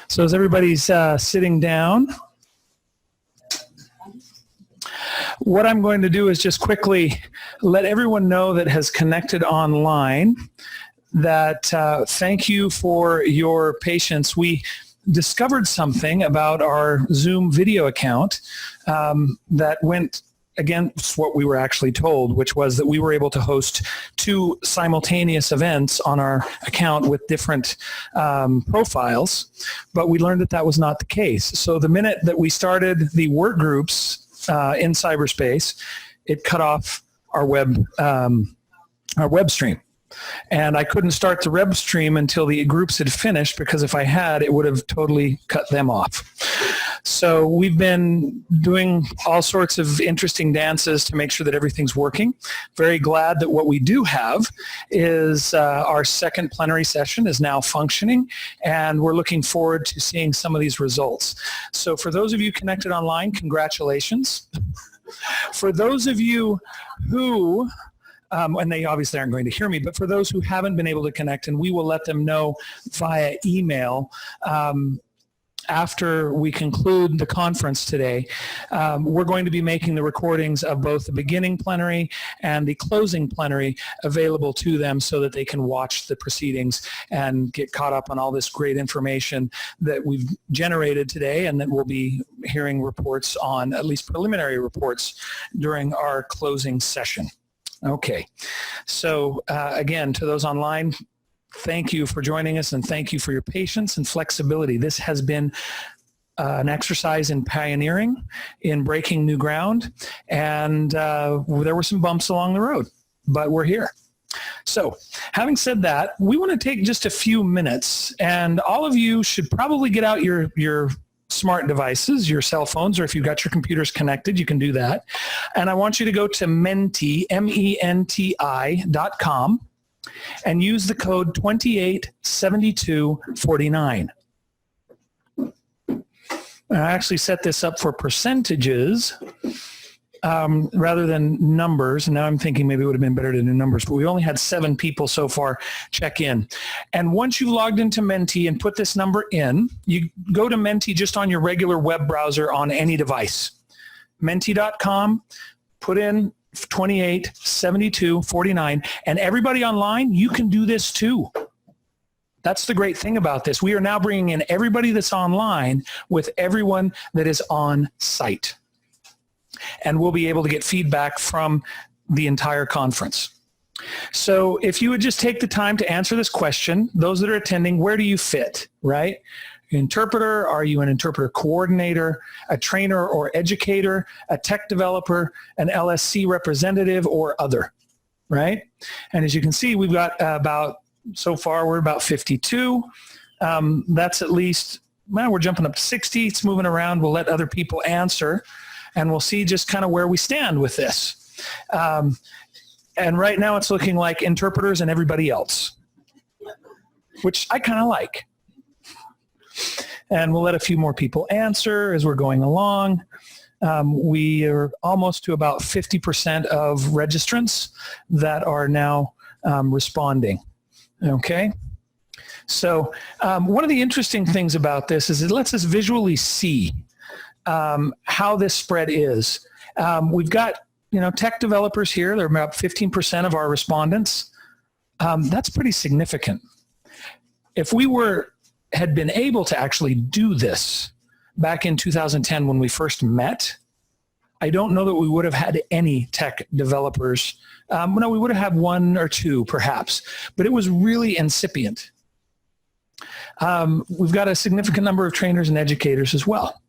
So as everybody's sitting down, what I'm going to do is just quickly let everyone know that has connected online that thank you for your patience. We discovered something about our Zoom video account that went against what we were actually told, which was that we were able to host 2 simultaneous events on our account with different profiles, but we learned that that was not the case. So the minute that we started the work groups in cyberspace, it cut off our web stream. And I couldn't start the web stream until the groups had finished, because if I had, it would have totally cut them off. So we've been doing all sorts of interesting dances to make sure that everything's working. Very glad that what we do have is our second plenary session is now functioning, and we're looking forward to seeing some of these results. So for those of you connected online, congratulations. For those of you who and they obviously aren't going to hear me, but for those who haven't been able to connect, and we will let them know via email after we conclude the conference today, we're going to be making the recordings of both the beginning plenary and the closing plenary available to them so that they can watch the proceedings and get caught up on all this great information that we've generated today, and that we'll be hearing reports on, at least preliminary reports, during our closing session. Okay, so again, to those online, thank you for joining us, and thank you for your patience and flexibility. This has been an exercise in pioneering, in breaking new ground, and there were some bumps along the road, but we're here. So having said that, we want to take just a few minutes, and all of you should probably get out your smart devices, your cell phones, or if you've got your computers connected, you can do that. And I want you to go to Menti, MENTI.com, and use the code 287249. I actually set this up for percentages rather than numbers. And now I'm thinking maybe it would have been better to do numbers, but we only had 7 people so far check in. And once you've logged into Menti and put this number in, you go to Menti just on your regular web browser on any device. Menti.com, put in 287249, and everybody online, you can do this too. That's the great thing about this. We are now bringing in everybody that's online with everyone that is on site. And we'll be able to get feedback from the entire conference. So if you would just take the time to answer this question, those that are attending, where do you fit, right? Interpreter, are you an interpreter coordinator, a trainer or educator, a tech developer, an LSC representative, or other, right? And as you can see, we've got so far we're about 52. That's at least, well, we're jumping up to 60. It's moving around. We'll let other people answer, and we'll see just kind of where we stand with this. And right now it's looking like interpreters and everybody else, which I kind of like. And we'll let a few more people answer as we're going along. We are almost to about 50% of registrants that are now responding. Okay? So one of the interesting things about this is it lets us visually see how this spread is. We've got, tech developers here. They're about 15% of our respondents. That's pretty significant. If we had been able to actually do this back in 2010 when we first met, I don't know that we would have had any tech developers. No, we would have had 1 or 2 perhaps, but it was really incipient. We've got a significant number of trainers and educators as well.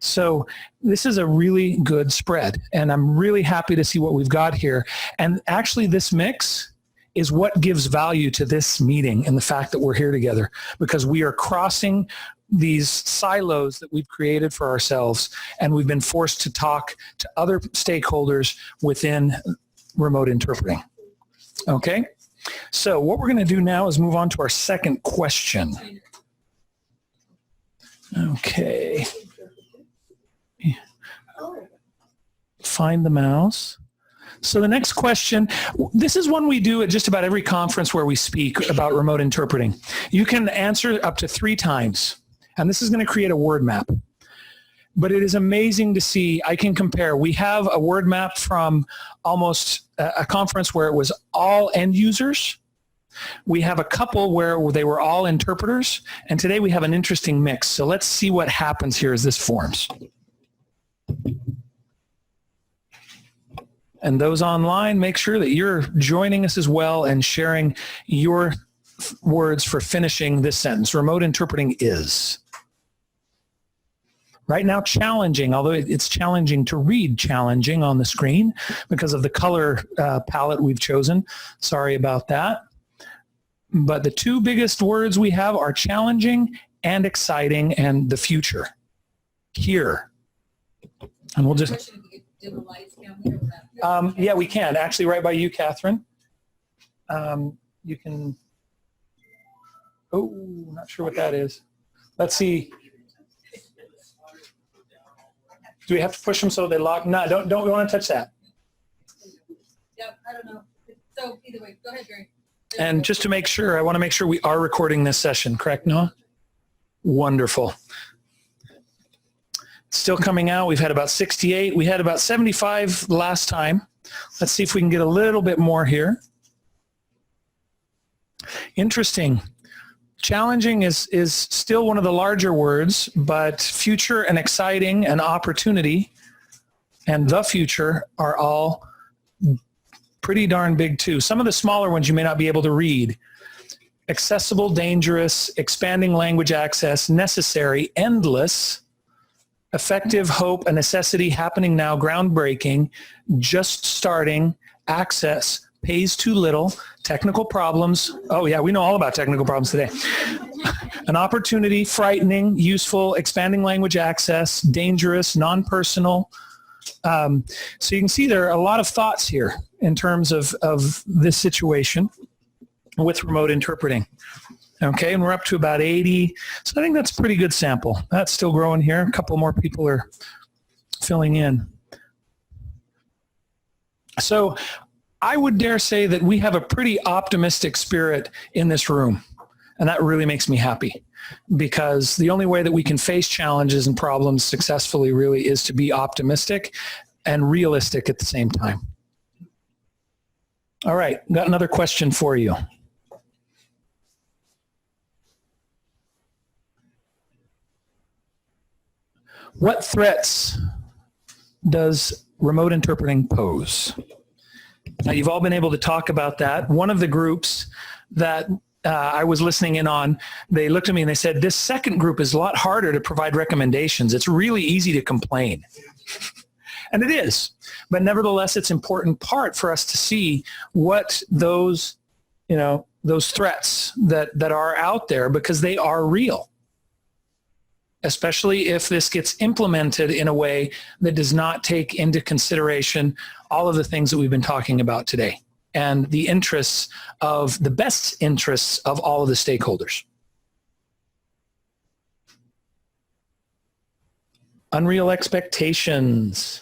So this is a really good spread, and I'm really happy to see what we've got here. And actually this mix is what gives value to this meeting and the fact that we're here together, because we are crossing these silos that we've created for ourselves, and we've been forced to talk to other stakeholders within remote interpreting. Okay? So what we're going to do now is move on to our second question. Okay. Find the mouse. So the next question, this is one we do at just about every conference where we speak about remote interpreting. You can answer up to 3 times. And this is going to create a word map. But it is amazing to see, I can compare. We have a word map from almost a conference where it was all end users. We have a couple where they were all interpreters. And today we have an interesting mix. So let's see what happens here as this forms. And those online, make sure that you're joining us as well and sharing your words for finishing this sentence. Remote interpreting is. Right now, challenging, although it's challenging to read challenging on the screen because of the color palette we've chosen. Sorry about that. But the two biggest words we have are challenging and exciting and the future. Here. And we'll just... yeah, we can. Actually, right by you, Catherine. You can... Oh, not sure what that is. Let's see. Do we have to push them so they lock? No, don't want to touch that. Yep, I don't know. So either way, go ahead, Gary. And just to make sure, I want to make sure we are recording this session, correct, Noah? Wonderful. Still coming out. We've had about 68. We had about 75 last time. Let's see if we can get a little bit more here. Interesting. Challenging is still one of the larger words, but future and exciting and opportunity and the future are all pretty darn big too. Some of the smaller ones you may not be able to read. Accessible, dangerous, expanding language access, necessary, endless, effective, hope, a necessity, happening now, groundbreaking, just starting, access, pays too little, technical problems. Oh yeah, we know all about technical problems today. An opportunity, frightening, useful, expanding language access, dangerous, non-personal. So you can see there are a lot of thoughts here in terms of this situation with remote interpreting. Okay, and we're up to about 80. So I think that's a pretty good sample. That's still growing here. A couple more people are filling in. So I would dare say that we have a pretty optimistic spirit in this room. And that really makes me happy because the only way that we can face challenges and problems successfully really is to be optimistic and realistic at the same time. All right, got another question for you. What threats does remote interpreting pose? Now, you've all been able to talk about that. One of the groups that I was listening in on, they looked at me and they said, this second group is a lot harder to provide recommendations. It's really easy to complain. And it is. But nevertheless, it's an important part for us to see what those, those threats that are out there, because they are real. Especially if this gets implemented in a way that does not take into consideration all of the things that we've been talking about today and the interests of the best interests of all of the stakeholders. Unreal expectations,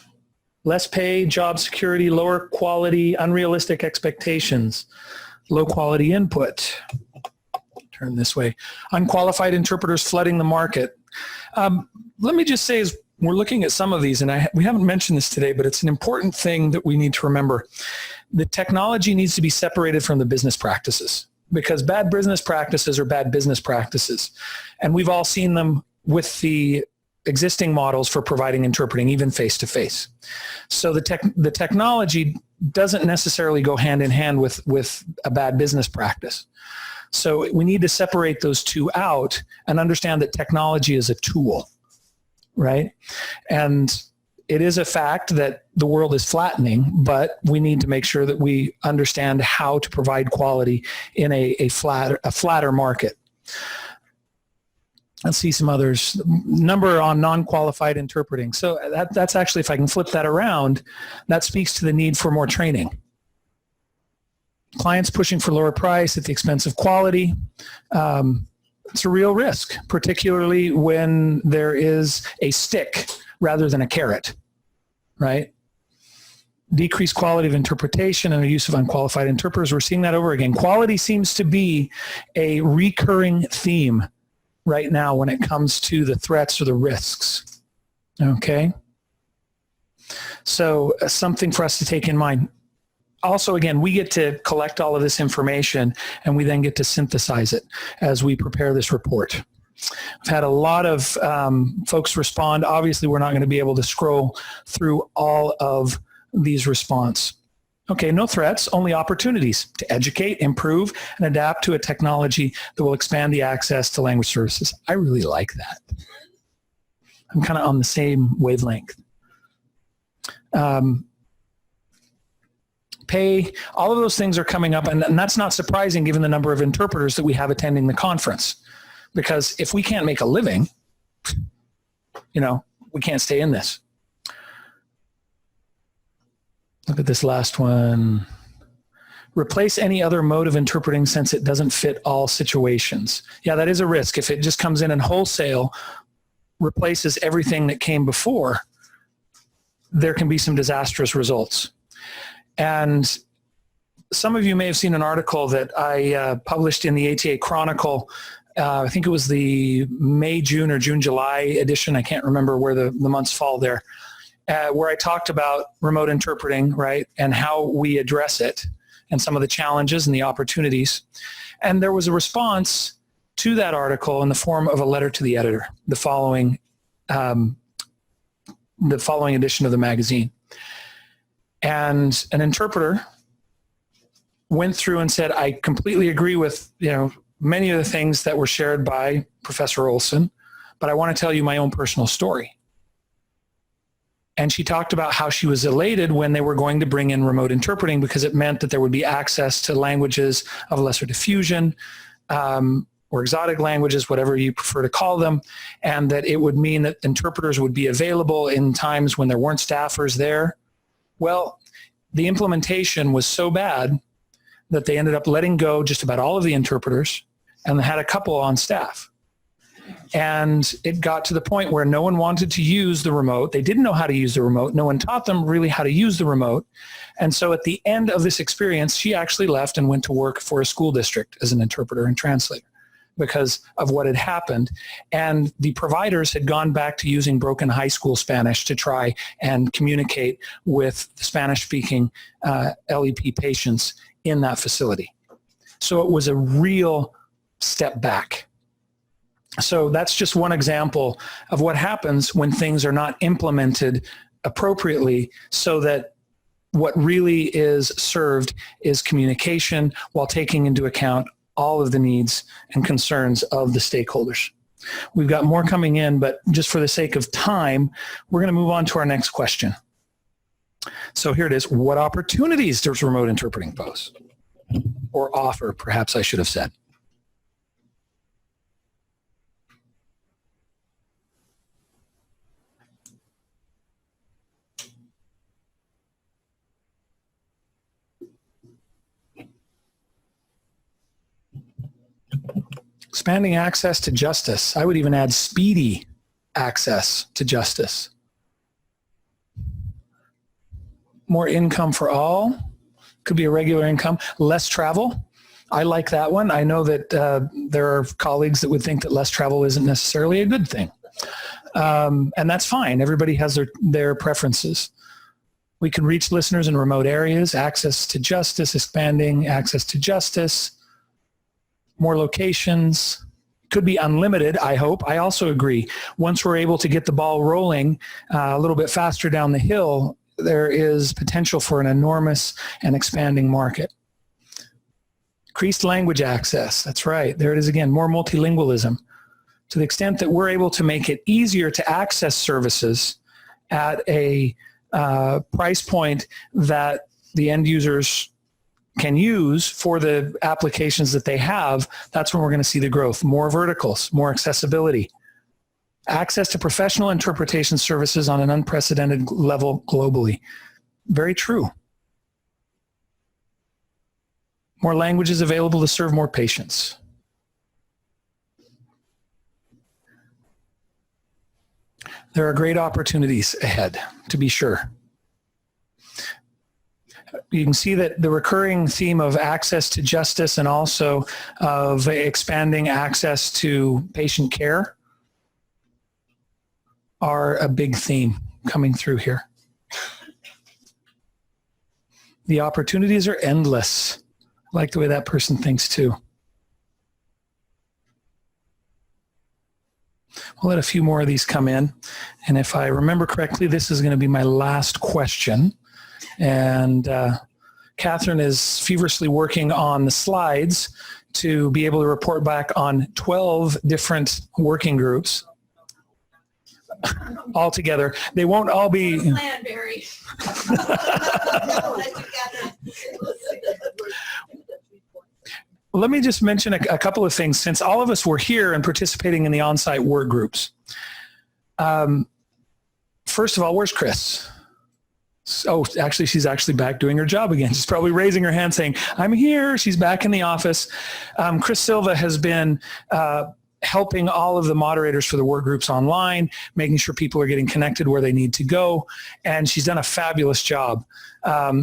less pay, job security, lower quality, unrealistic expectations, low quality input. Turn this way. Unqualified interpreters flooding the market. Let me just say, as we're looking at some of these, and we haven't mentioned this today, but it's an important thing that we need to remember. The technology needs to be separated from the business practices, because bad business practices are bad business practices. And we've all seen them with the existing models for providing interpreting, even face-to-face. So the technology doesn't necessarily go hand in hand with a bad business practice. So we need to separate those two out and understand that technology is a tool, right? And it is a fact that the world is flattening, but we need to make sure that we understand how to provide quality in a flatter market. Let's see some others. Number on non-qualified interpreting. So that's actually, if I can flip that around, that speaks to the need for more training. Clients pushing for lower price at the expense of quality. It's a real risk, particularly when there is a stick rather than a carrot, right? Decreased quality of interpretation and the use of unqualified interpreters. We're seeing that over again. Quality seems to be a recurring theme right now when it comes to the threats or the risks. Okay? So something for us to take in mind. Also, again, we get to collect all of this information and we then get to synthesize it as we prepare this report. I've had a lot of folks respond. Obviously, we're not going to be able to scroll through all of these response. Okay, no threats, only opportunities to educate, improve, and adapt to a technology that will expand the access to language services. I really like that. I'm kind of on the same wavelength. Pay, all of those things are coming up, and that's not surprising given the number of interpreters that we have attending the conference. Because if we can't make a living, we can't stay in this. Look at this last one. Replace any other mode of interpreting since it doesn't fit all situations. Yeah, that is a risk. If it just comes in and wholesale replaces everything that came before, there can be some disastrous results. And some of you may have seen an article that I published in the ATA Chronicle. I think it was the May, June, or June, July edition. I can't remember where the months fall there, where I talked about remote interpreting, right, and how we address it and some of the challenges and the opportunities. And there was a response to that article in the form of a letter to the editor, the following edition of the magazine. And an interpreter went through and said, I completely agree with, many of the things that were shared by Professor Olson, but I want to tell you my own personal story. And she talked about how she was elated when they were going to bring in remote interpreting because it meant that there would be access to languages of lesser diffusion, or exotic languages, whatever you prefer to call them, and that it would mean that interpreters would be available in times when there weren't staffers there. Well, the implementation was so bad that they ended up letting go just about all of the interpreters and had a couple on staff. And it got to the point where no one wanted to use the remote. They didn't know how to use the remote. No one taught them really how to use the remote. And so at the end of this experience, she actually left and went to work for a school district as an interpreter and translator because of what had happened. And the providers had gone back to using broken high school Spanish to try and communicate with the Spanish-speaking LEP patients in that facility. So it was a real step back. So that's just one example of what happens when things are not implemented appropriately so that what really is served is communication while taking into account all of the needs and concerns of the stakeholders. We've got more coming in, but just for the sake of time, we're going to move on to our next question. So here it is. What opportunities does remote interpreting pose? Or offer, perhaps I should have said. Expanding access to justice. I would even add speedy access to justice. More income for all. Could be a regular income. Less travel. I like that one. I know that there are colleagues that would think that less travel isn't necessarily a good thing. And that's fine. Everybody has their preferences. We can reach listeners in remote areas. Access to justice. Expanding access to justice. More locations, could be unlimited, I hope. I also agree. Once we're able to get the ball rolling a little bit faster down the hill, there is potential for an enormous and expanding market. Increased language access, that's right. There it is again, more multilingualism. To the extent that we're able to make it easier to access services at a price point that the end users can use for the applications that they have, that's when we're going to see the growth. More verticals, more accessibility. Access to professional interpretation services on an unprecedented level globally. Very true. More languages available to serve more patients. There are great opportunities ahead, to be sure. You can see that the recurring theme of access to justice and also of expanding access to patient care are a big theme coming through here. The opportunities are endless. I like the way that person thinks too. We'll let a few more of these come in. And if I remember correctly, this is going to be my last question. And Catherine is feverishly working on the slides to be able to report back on 12 different working groups all together. They won't all be... Plan, Barry. Let me just mention a couple of things since all of us were here and participating in the on-site work groups. First of all, where's Chris? Oh, actually, she's actually back doing her job again. She's probably raising her hand saying, I'm here. She's back in the office. Chris Silva has been helping all of the moderators for the work groups online, making sure people are getting connected where they need to go. And she's done a fabulous job.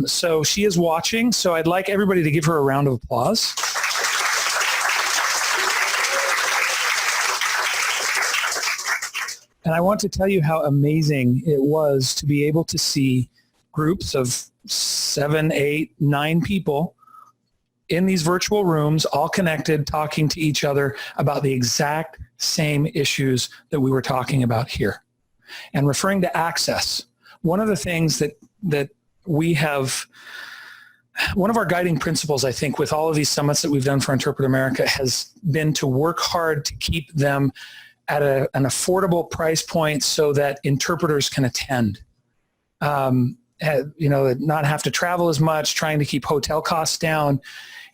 So she is watching. So I'd like everybody to give her a round of applause. And I want to tell you how amazing it was to be able to see groups of 7, 8, 9 people in these virtual rooms, all connected, talking to each other about the exact same issues that we were talking about here. And referring to access, one of the things that we have, one of our guiding principles, I think, with all of these summits that we've done for Interpret America has been to work hard to keep them at an affordable price point so that interpreters can attend. Not have to travel as much, trying to keep hotel costs down.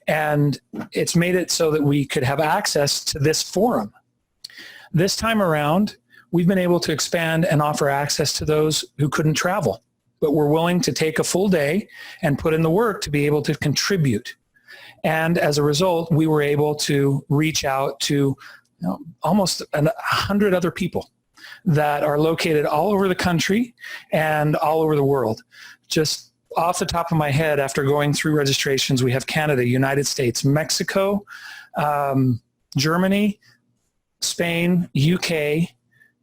And it's made it so that we could have access to this forum. This time around, we've been able to expand and offer access to those who couldn't travel, but were willing to take a full day and put in the work to be able to contribute. And as a result, we were able to reach out to almost 100 other people that are located all over the country and all over the world. Just off the top of my head, after going through registrations, we have Canada, United States, Mexico, Germany, Spain, UK,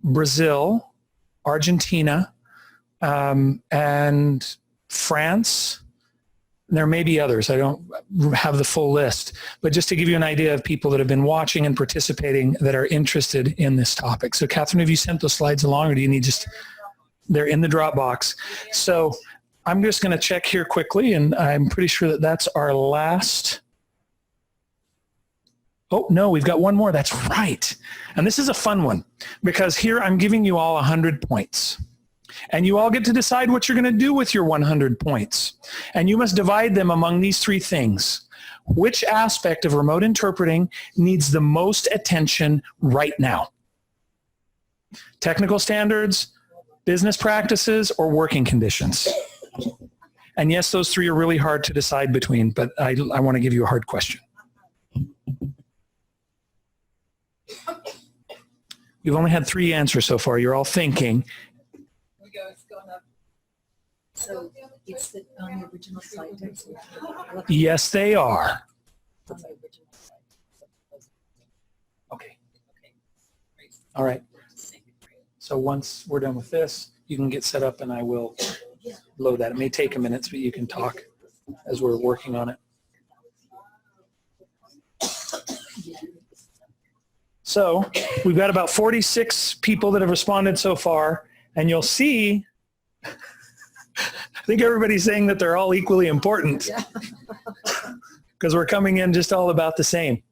Brazil, Argentina, and France. There may be others. I don't have the full list, but just to give you an idea of people that have been watching and participating that are interested in this topic. So Catherine, have you sent those slides along, or do you need they're in the Dropbox. So I'm just going to check here quickly, and I'm pretty sure that that's our last. Oh, no, we've got one more. That's right. And this is a fun one because here I'm giving you all 100 points. And you all get to decide what you're going to do with your 100 points. And you must divide them among these 3 things. Which aspect of remote interpreting needs the most attention right now? Technical standards, business practices, or working conditions? And yes, those 3 are really hard to decide between, but I want to give you a hard question. You've only had 3 answers so far. You're all thinking. So it's on the original site. Yes, they are. Okay. All right. So once we're done with this, you can get set up and I will load that. It may take a minute, but you can talk as we're working on it. So we've got about 46 people that have responded so far, and you'll see I think everybody's saying that they're all equally important because we're coming in just all about the same,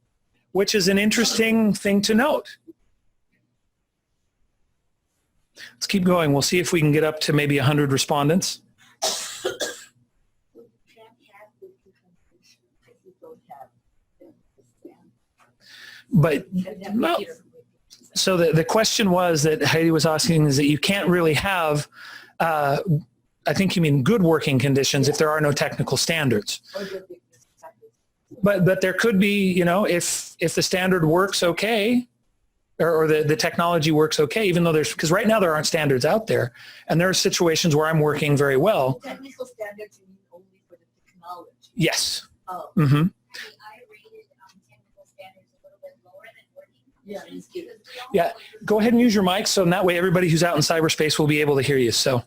which is an interesting thing to note. Let's keep going. We'll see if we can get up to maybe 100 respondents. But no. So the question was that Heidi was asking is that you can't really have I think you mean good working conditions if there are no technical standards. But there could be, if the standard works okay, or the technology works okay, even though because right now there aren't standards out there, and there are situations where I'm working very well. Technical standards you mean only for the knowledge. Yes. Oh, Mm-hmm. I rated technical standards a little bit lower than working yeah, conditions he's good. because we all Yeah. know what you're Go ahead and use your mic, so in that way everybody who's out in cyberspace will be able to hear you. So,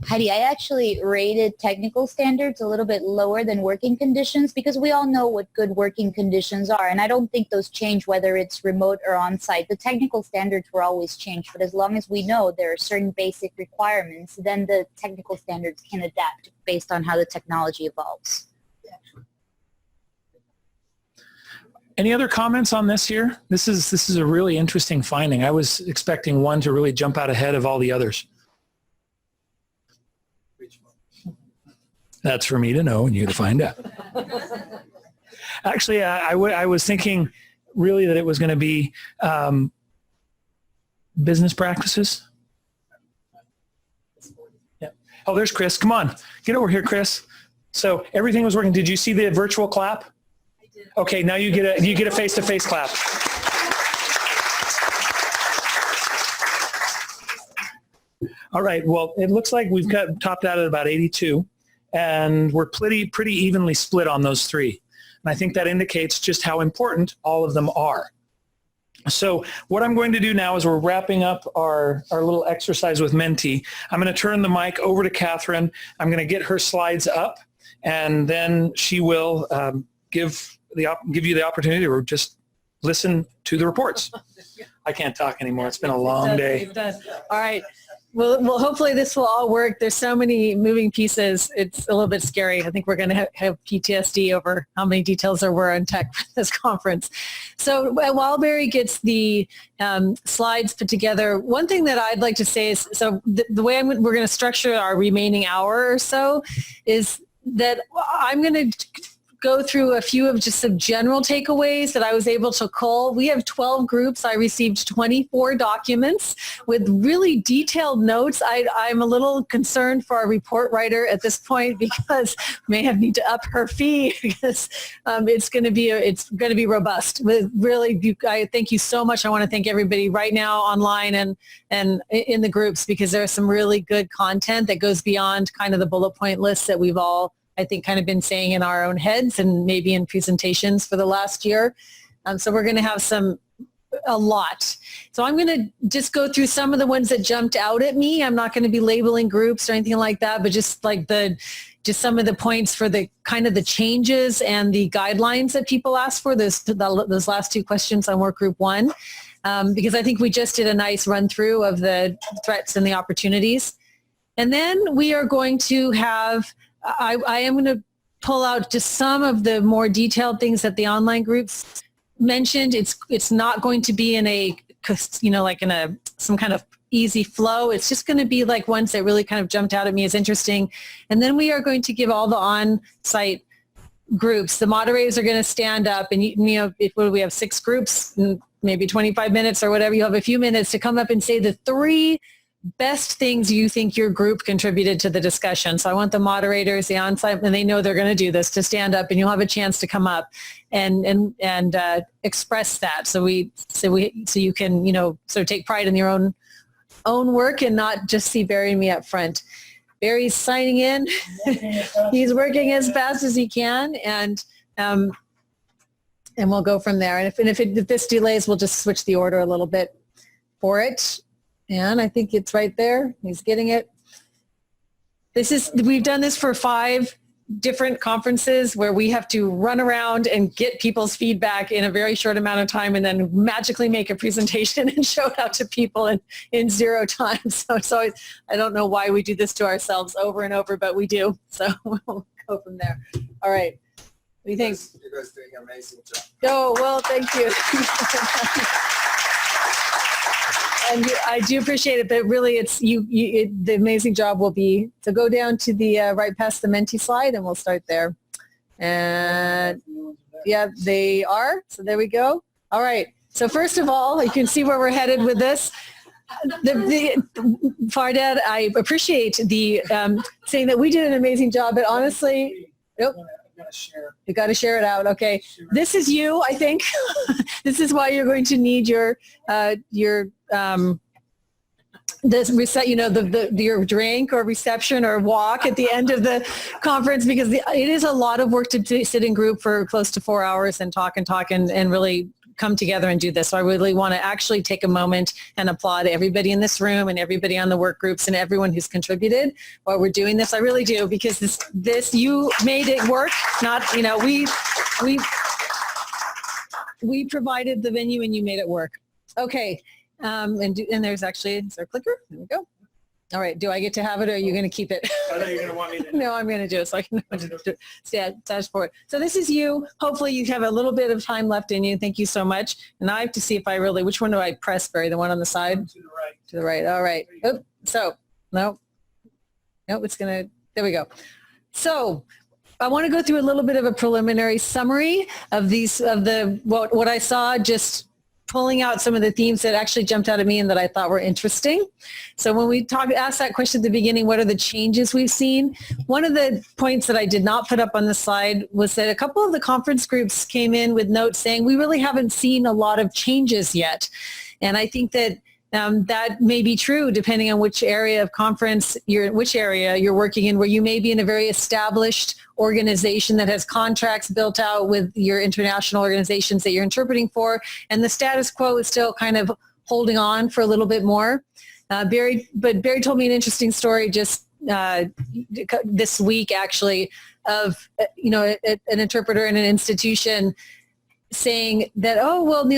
Heidi, I actually rated technical standards a little bit lower than working conditions because we all know what good working conditions are, and I don't think those change whether it's remote or on-site. The technical standards will always change, but as long as we know there are certain basic requirements, then the technical standards can adapt based on how the technology evolves. any other comments on this here? This is a really interesting finding. I was expecting one to really jump out ahead of all the others. That's for me to know and you to find out. Actually, I was thinking really that it was going to be business practices. Yeah. Oh, there's Chris. Come on. Get over here, Chris. So everything was working. Did you see the virtual clap? I did. Okay, now you get a face-to-face clap. All right. Well, it looks like we've got topped out at about 82. And we're pretty evenly split on those three. And I think that indicates just how important all of them are. So what I'm going to do now is we're wrapping up our little exercise with Menti. I'm going to turn the mic over to Catherine. I'm going to get her slides up, and then she will give you the opportunity to just listen to the reports. I can't talk anymore. It's been a long day. It does. All right. Well, hopefully this will all work. There's so many moving pieces. It's a little bit scary. I think we're going to have PTSD over how many details there were in tech for this conference. So while Barry gets the slides put together, one thing that I'd like to say is, so the way we're going to structure our remaining hour or so is that I'm going to go through a few of just some general takeaways that I was able to cull. We have 12 groups. I received 24 documents with really detailed notes. I'm a little concerned for our report writer at this point because we may have need to up her fee because it's going to be robust. With really, I thank you so much. I want to thank everybody right now online and in the groups because there's some really good content that goes beyond kind of the bullet point lists that we've all, I think, kind of been saying in our own heads and maybe in presentations for the last year. So we're going to have a lot. So I'm going to just go through some of the ones that jumped out at me. I'm not going to be labeling groups or anything like that, but just like just some of the points for the kind of the changes and the guidelines that people asked for, those last two questions on work group 1, because I think we just did a nice run through of the threats and the opportunities. And then we are going to have I am going to pull out just some of the more detailed things that the online groups mentioned. It's not going to be in some kind of easy flow. It's just going to be like ones that really kind of jumped out at me as interesting. And then we are going to give all the on-site groups. The moderators are going to stand up, and if we have 6 groups, and maybe 25 minutes or whatever, you have a few minutes to come up and say the 3 best things you think your group contributed to the discussion. So I want the moderators, the on-site, and they know they're going to do this, to stand up, and you'll have a chance to come up and express that. So you can, sort of take pride in your own work and not just see Barry and me up front. Barry's signing in. He's working as fast as he can, and we'll go from there. And if this delays, we'll just switch the order a little bit for it. And I think it's right there. He's getting it. We've done this for 5 different conferences where we have to run around and get people's feedback in a very short amount of time and then magically make a presentation and show it out to people in 0 time. So I don't know why we do this to ourselves over and over, but we do. So we'll go from there. All right. What do you think? You guys doing an amazing job. Oh, well, thank you. And I do appreciate it, but really the amazing job will be to go down to the right past the Menti slide, and we'll start there. And yeah, they are. So there we go. All right. So first of all, you can see where we're headed with this. Fardad, I appreciate the saying that we did an amazing job, but honestly, nope. You got to share it out. Okay. This is you, I think. This is why you're going to need your your drink or reception or walk at the end of the conference, because it is a lot of work to sit in group for close to 4 hours and talk and really come together and do this. So I really want to actually take a moment and applaud everybody in this room and everybody on the work groups and everyone who's contributed while we're doing this. I really do, because this you made it work. Not, we provided the venue and you made it work. Okay. And there's our clicker. There we go. All right. Do I get to have it, or are you going to keep it? I know you're going to want me to. No, I'm going to do it so I can do it. Stash forward. So this is you. Hopefully you have a little bit of time left in you. Thank you so much. And I have to see if which one do I press, Barry? The one on the side? To the right. To the right. All right. Oh, so, no, it's going to, there we go. So I want to go through a little bit of a preliminary summary of what I saw, just pulling out some of the themes that actually jumped out at me and that I thought were interesting. So when we asked that question at the beginning, what are the changes we've seen? One of the points that I did not put up on the slide was that a couple of the conference groups came in with notes saying we really haven't seen a lot of changes yet. And I think that that may be true depending on which area of conference you're working in, where you may be in a very established organization that has contracts built out with your international organizations that you're interpreting for, and the status quo is still kind of holding on for a little bit more. Barry told me an interesting story just this week, actually, of an interpreter in an institution saying that,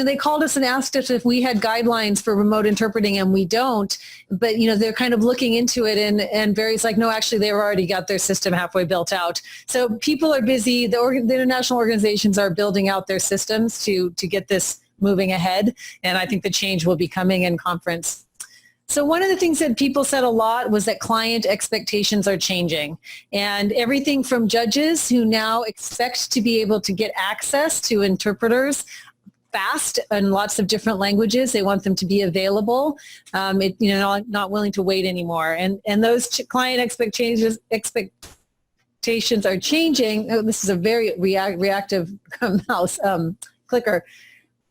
they called us and asked us if we had guidelines for remote interpreting, and we don't. But, they're kind of looking into it, and Barry's like, no, actually, they've already got their system halfway built out. So people are busy. The international organizations are building out their systems to get this moving ahead, and I think the change will be coming in conference. So one of the things that people said a lot was that client expectations are changing, and everything from judges who now expect to be able to get access to interpreters fast in lots of different languages. They want them to be available, not willing to wait anymore. And those client expectations are changing. Oh, this is a very reactive mouse clicker.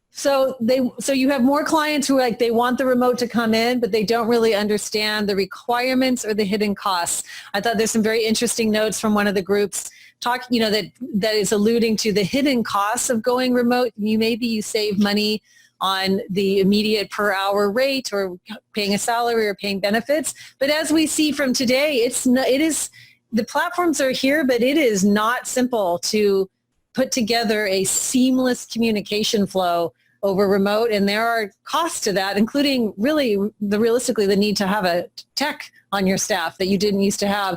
So you have more clients who they want the remote to come in, but they don't really understand the requirements or the hidden costs. I thought there's some very interesting notes from one of the groups that is alluding to the hidden costs of going remote. Maybe you save money on the immediate per hour rate, or paying a salary, or paying benefits. But as we see from today, the platforms are here, but it is not simple to put together a seamless communication flow over remote, and there are costs to that, including realistically the need to have a tech on your staff that you didn't used to have.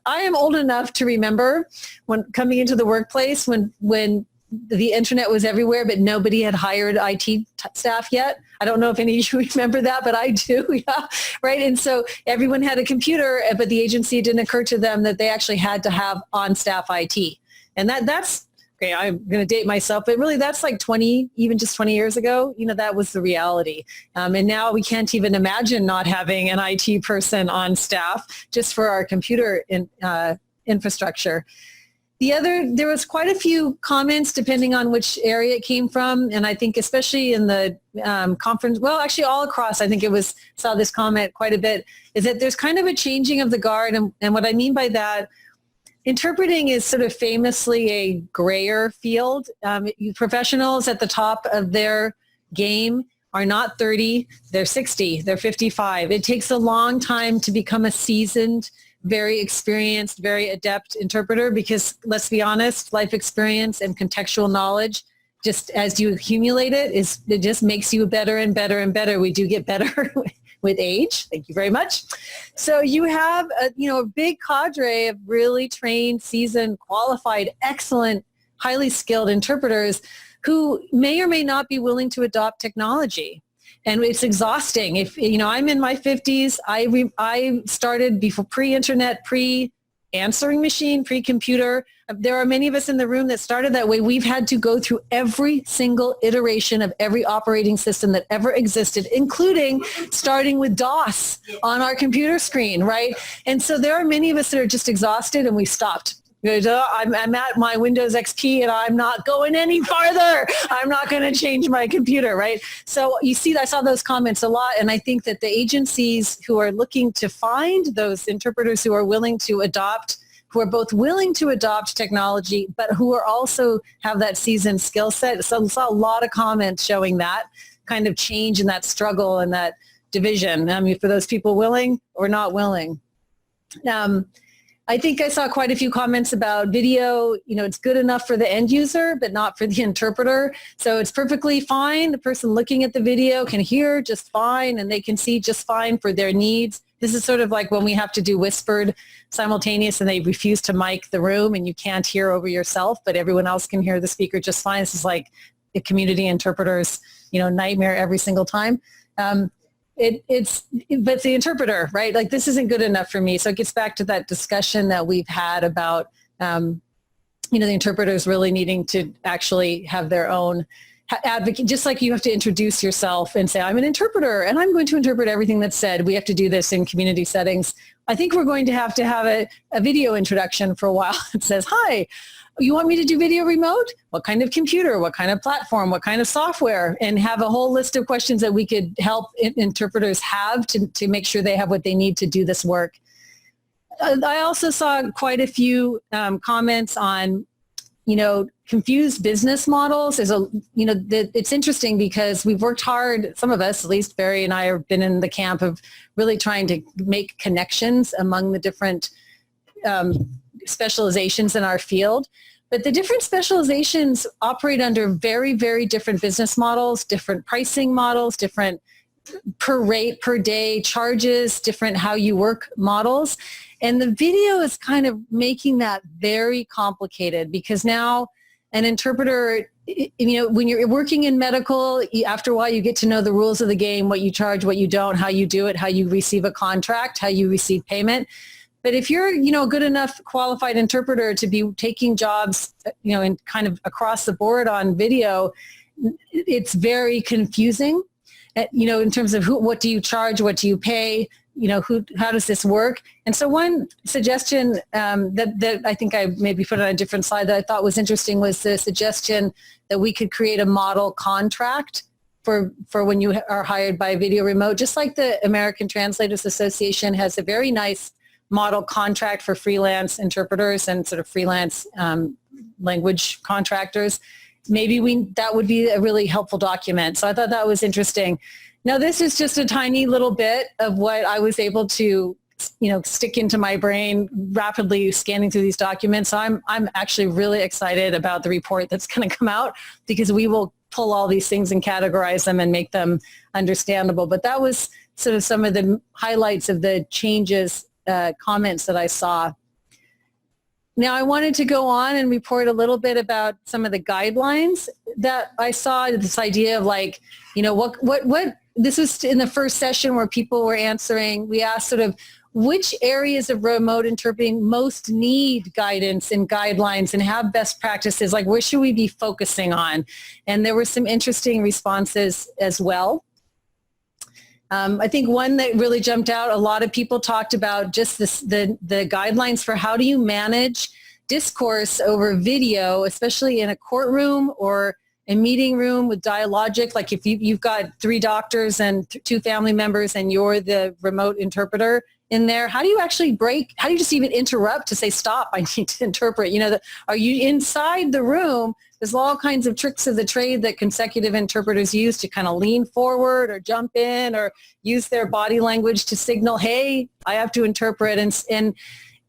I am old enough to remember when coming into the workplace when the internet was everywhere, but nobody had hired IT staff yet. I don't know if any of you remember that, but I do, yeah, right? And so everyone had a computer, but the agency, it didn't occur to them that they actually had to have on-staff IT. And that's, okay, I'm going to date myself, but really that's like 20 years ago, that was the reality. And now we can't even imagine not having an IT person on staff just for our computer infrastructure. There was quite a few comments depending on which area it came from, and I think especially in the conference, well, actually all across, I think saw this comment quite a bit, is that there's kind of a changing of the guard, and what I mean by that, interpreting is sort of famously a grayer field. Professionals at the top of their game are not 30, they're 60, they're 55. It takes a long time to become a seasoned, very experienced, very adept interpreter, because let's be honest, life experience and contextual knowledge, just as you accumulate it just makes you better and better and better. We do get better with age. Thank you very much. So you have a big cadre of really trained, seasoned, qualified, excellent, highly skilled interpreters who may or may not be willing to adopt technology. And it's exhausting. If I'm in my 50s, I started before pre-internet, pre-answering machine, pre-computer. There are many of us in the room that started that way. We've had to go through every single iteration of every operating system that ever existed, including starting with DOS on our computer screen, right? And so there are many of us that are just exhausted, and we stopped. I'm at my Windows XP and I'm not going any farther. I'm not going to change my computer, right? So you see, I saw those comments a lot, and I think that the agencies who are looking to find those interpreters who are willing to adopt, who are both willing to adopt technology, but who are also have that seasoned skill set. So I saw a lot of comments showing that kind of change and that struggle and that division. I mean, for those people willing or not willing. I think I saw quite a few comments about video. It's good enough for the end user, but not for the interpreter. So it's perfectly fine. The person looking at the video can hear just fine, and they can see just fine for their needs. This is sort of like when we have to do whispered simultaneous and they refuse to mic the room and you can't hear over yourself, but everyone else can hear the speaker just fine. This is like the community interpreter's, nightmare every single time. But the interpreter, right? Like, this isn't good enough for me. So it gets back to that discussion that we've had about, the interpreters really needing to actually have their own advocate. Just like you have to introduce yourself and say, I'm an interpreter and I'm going to interpret everything that's said. We have to do this in community settings. I think we're going to have a video introduction for a while. It says, hi, you want me to do video remote? What kind of computer? What kind of platform? What kind of software? And have a whole list of questions that we could help interpreters have to make sure they have what they need to do this work. I also saw quite a few comments on, confused business models. It's interesting because we've worked hard, some of us, at least Barry and I have been in the camp of really trying to make connections among the different specializations in our field. But the different specializations operate under very, very different business models, different pricing models, different per rate, per day charges, different how you work models. And the video is kind of making that very complicated because now an interpreter, when you're working in medical, after a while you get to know the rules of the game, what you charge, what you don't, how you do it, how you receive a contract, how you receive payment. But if you're, a good enough qualified interpreter to be taking jobs, and kind of across the board on video, it's very confusing, in terms of what do you charge, what do you pay, how does this work? And so one suggestion that I think I maybe put on a different slide that I thought was interesting was the suggestion that we could create a model contract for when you are hired by video remote, just like the American Translators Association has a very nice model contract for freelance interpreters and sort of freelance language contractors. Maybe that would be a really helpful document. So I thought that was interesting. Now, this is just a tiny little bit of what I was able to, stick into my brain rapidly scanning through these documents. So I'm actually really excited about the report that's going to come out because we will pull all these things and categorize them and make them understandable. But that was sort of some of the highlights of the changes, comments that I saw. Now, I wanted to go on and report a little bit about some of the guidelines that I saw, this idea of like, what this was in the first session where people were answering. We asked sort of which areas of remote interpreting most need guidance and guidelines and have best practices, like where should we be focusing on? And there were some interesting responses as well. I think one that really jumped out, a lot of people talked about just the guidelines for how do you manage discourse over video, especially in a courtroom or a meeting room with dialogic, like if you've got 3 doctors and 2 family members and you're the remote interpreter in there, how do you actually how do you just even interrupt to say, stop, I need to interpret? Are you inside the room? There's all kinds of tricks of the trade that consecutive interpreters use to kind of lean forward or jump in or use their body language to signal, hey, I have to interpret. And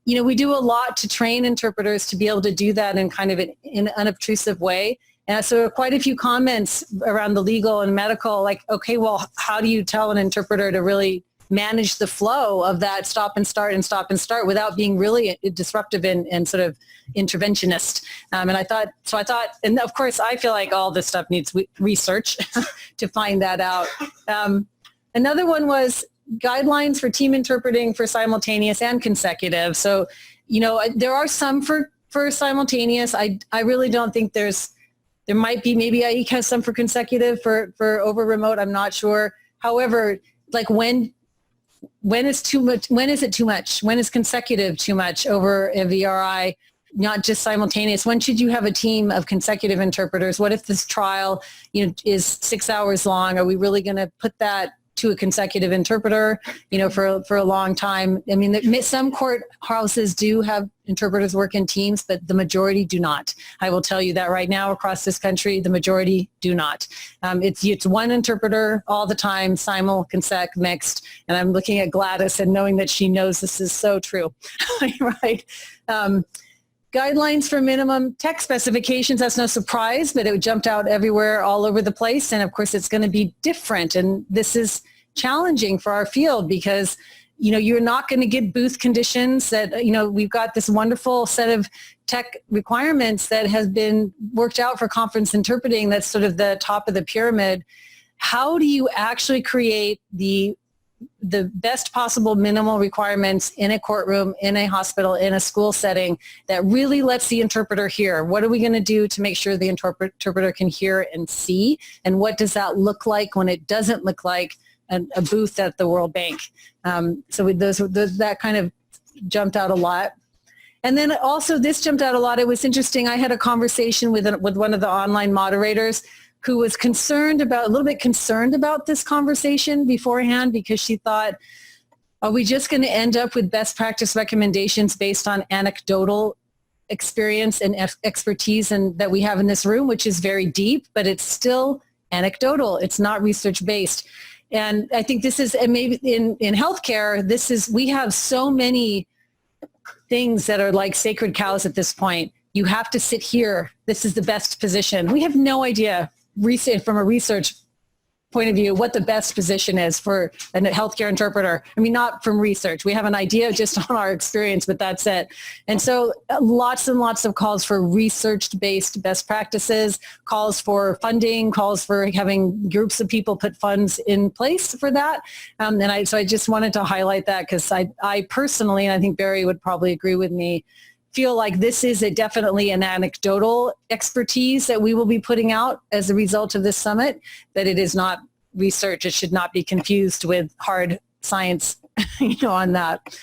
we do a lot to train interpreters to be able to do that in kind of in an unobtrusive way. And so quite a few comments around the legal and medical, like, okay, well, how do you tell an interpreter to really manage the flow of that stop and start without being really disruptive and sort of interventionist? And I thought, and of course, I feel like all this stuff needs research to find that out. Another one was guidelines for team interpreting for simultaneous and consecutive. So, there are some for simultaneous. I really don't think there might be, maybe IEC has some for consecutive for over remote. I'm not sure. However, like when is too much? When is it too much? When is consecutive too much over a VRI? not just simultaneous? When should you have a team of consecutive interpreters? What if this trial, is 6 hours long? Are we really going to put that to a consecutive interpreter, for a long time? I mean, some courthouses do have interpreters work in teams, but the majority do not. I will tell you that right now across this country, the majority do not. It's one interpreter all the time, simul, consec, mixed. And I'm looking at Gladys and knowing that she knows this is so true, right? Guidelines for minimum tech specifications, that's no surprise, but it jumped out everywhere, all over the place. And of course, it's going to be different. And this is challenging for our field because, you're not going to get booth conditions that, we've got this wonderful set of tech requirements that has been worked out for conference interpreting. That's sort of the top of the pyramid. How do you actually create the best possible minimal requirements in a courtroom, in a hospital, in a school setting that really lets the interpreter hear? What are we going to do to make sure the interpreter can hear and see? And what does that look like when it doesn't look like a booth at the World Bank? So with those, that kind of jumped out a lot. And then also this jumped out a lot. It was interesting. I had a conversation with one of the online moderators who was a little bit concerned about this conversation beforehand because she thought, are we just going to end up with best practice recommendations based on anecdotal experience and expertise that we have in this room, which is very deep, but it's still anecdotal. It's not research based. And I think this is, and maybe in healthcare, we have so many things that are like sacred cows at this point. You have to sit here. This is the best position. We have no idea from a research point of view what the best position is for a healthcare interpreter. I mean, not from research. We have an idea just on our experience, but that's it. And so lots and lots of calls for research-based best practices, calls for funding, calls for having groups of people put funds in place for that. So I just wanted to highlight that because I personally, and I think Barry would probably agree with me, feel like this is definitely an anecdotal expertise that we will be putting out as a result of this summit, that it is not research. It should not be confused with hard science on that.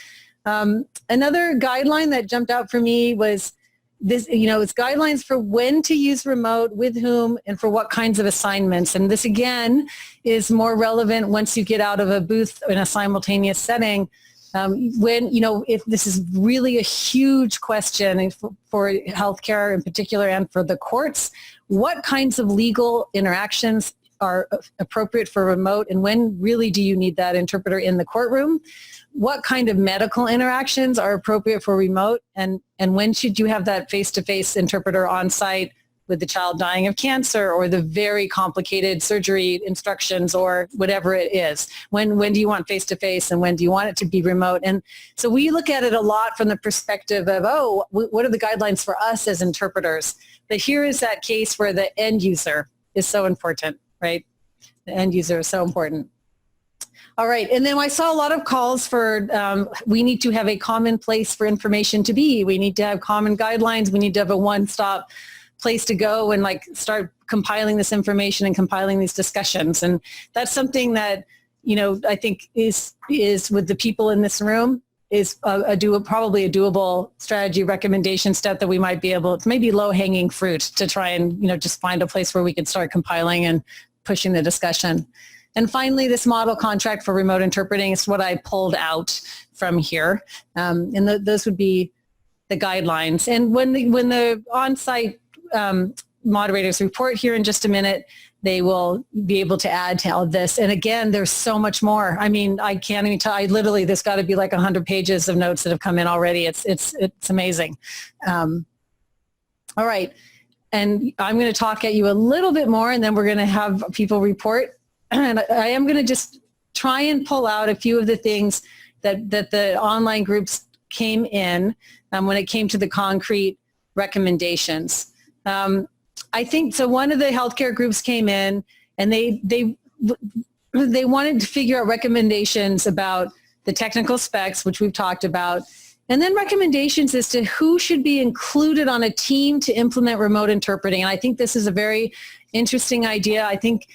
Another guideline that jumped out for me was this, it's guidelines for when to use remote, with whom, and for what kinds of assignments. And this, again, is more relevant once you get out of a booth in a simultaneous setting. If this is really a huge question for healthcare in particular and for the courts, what kinds of legal interactions are appropriate for remote, and when really do you need that interpreter in the courtroom? What kind of medical interactions are appropriate for remote, and when should you have that face-to-face interpreter on site with the child dying of cancer or the very complicated surgery instructions or whatever it is? When do you want face-to-face and when do you want it to be remote? And so we look at it a lot from the perspective of, what are the guidelines for us as interpreters? But here is that case where the end user is so important, right? The end user is so important. All right, and then I saw a lot of calls for we need to have a common place for information to be. We need to have common guidelines. We need to have a one-stop place to go and start compiling this information and compiling these discussions. And that's something that, I think is with the people in this room is probably a doable strategy recommendation step that we might be able, it's maybe low-hanging fruit to try and, just find a place where we can start compiling and pushing the discussion. And finally, this model contract for remote interpreting is what I pulled out from here. And those would be the guidelines. And when the on-site moderators report here in just a minute, they will be able to add to all of this. And again, there's so much more. I mean, I can't even tell. There's got to be like 100 pages of notes that have come in already. It's amazing. All right. And I'm going to talk at you a little bit more, and then we're going to have people report. And I am going to just try and pull out a few of the things that the online groups came in when it came to the concrete recommendations. I think so. One of the healthcare groups came in, and they wanted to figure out recommendations about the technical specs, which we've talked about, and then recommendations as to who should be included on a team to implement remote interpreting. And I think this is a very interesting idea. I think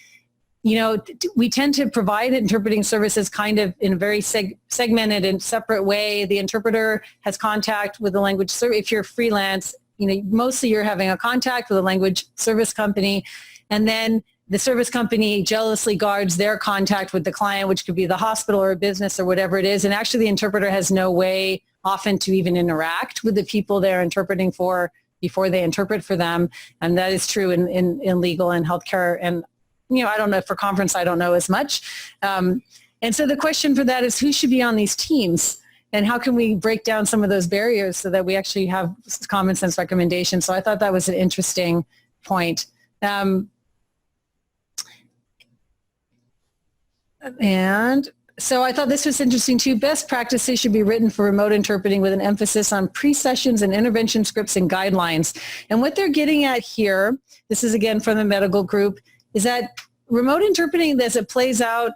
we tend to provide interpreting services kind of in a very segmented and separate way. The interpreter has contact with the language service. If you're freelance, mostly you're having a contact with a language service company, and then the service company jealously guards their contact with the client, which could be the hospital or a business or whatever it is. And actually the interpreter has no way often to even interact with the people they're interpreting for before they interpret for them. And that is true in legal and healthcare. And I don't know, for conference, I don't know as much. And so the question for that is, who should be on these teams? And how can we break down some of those barriers so that we actually have common sense recommendations? So I thought that was an interesting point. And so I thought this was interesting too. Best practices should be written for remote interpreting with an emphasis on pre-sessions and intervention scripts and guidelines. And what they're getting at here, this is again from the medical group, is that remote interpreting as it plays out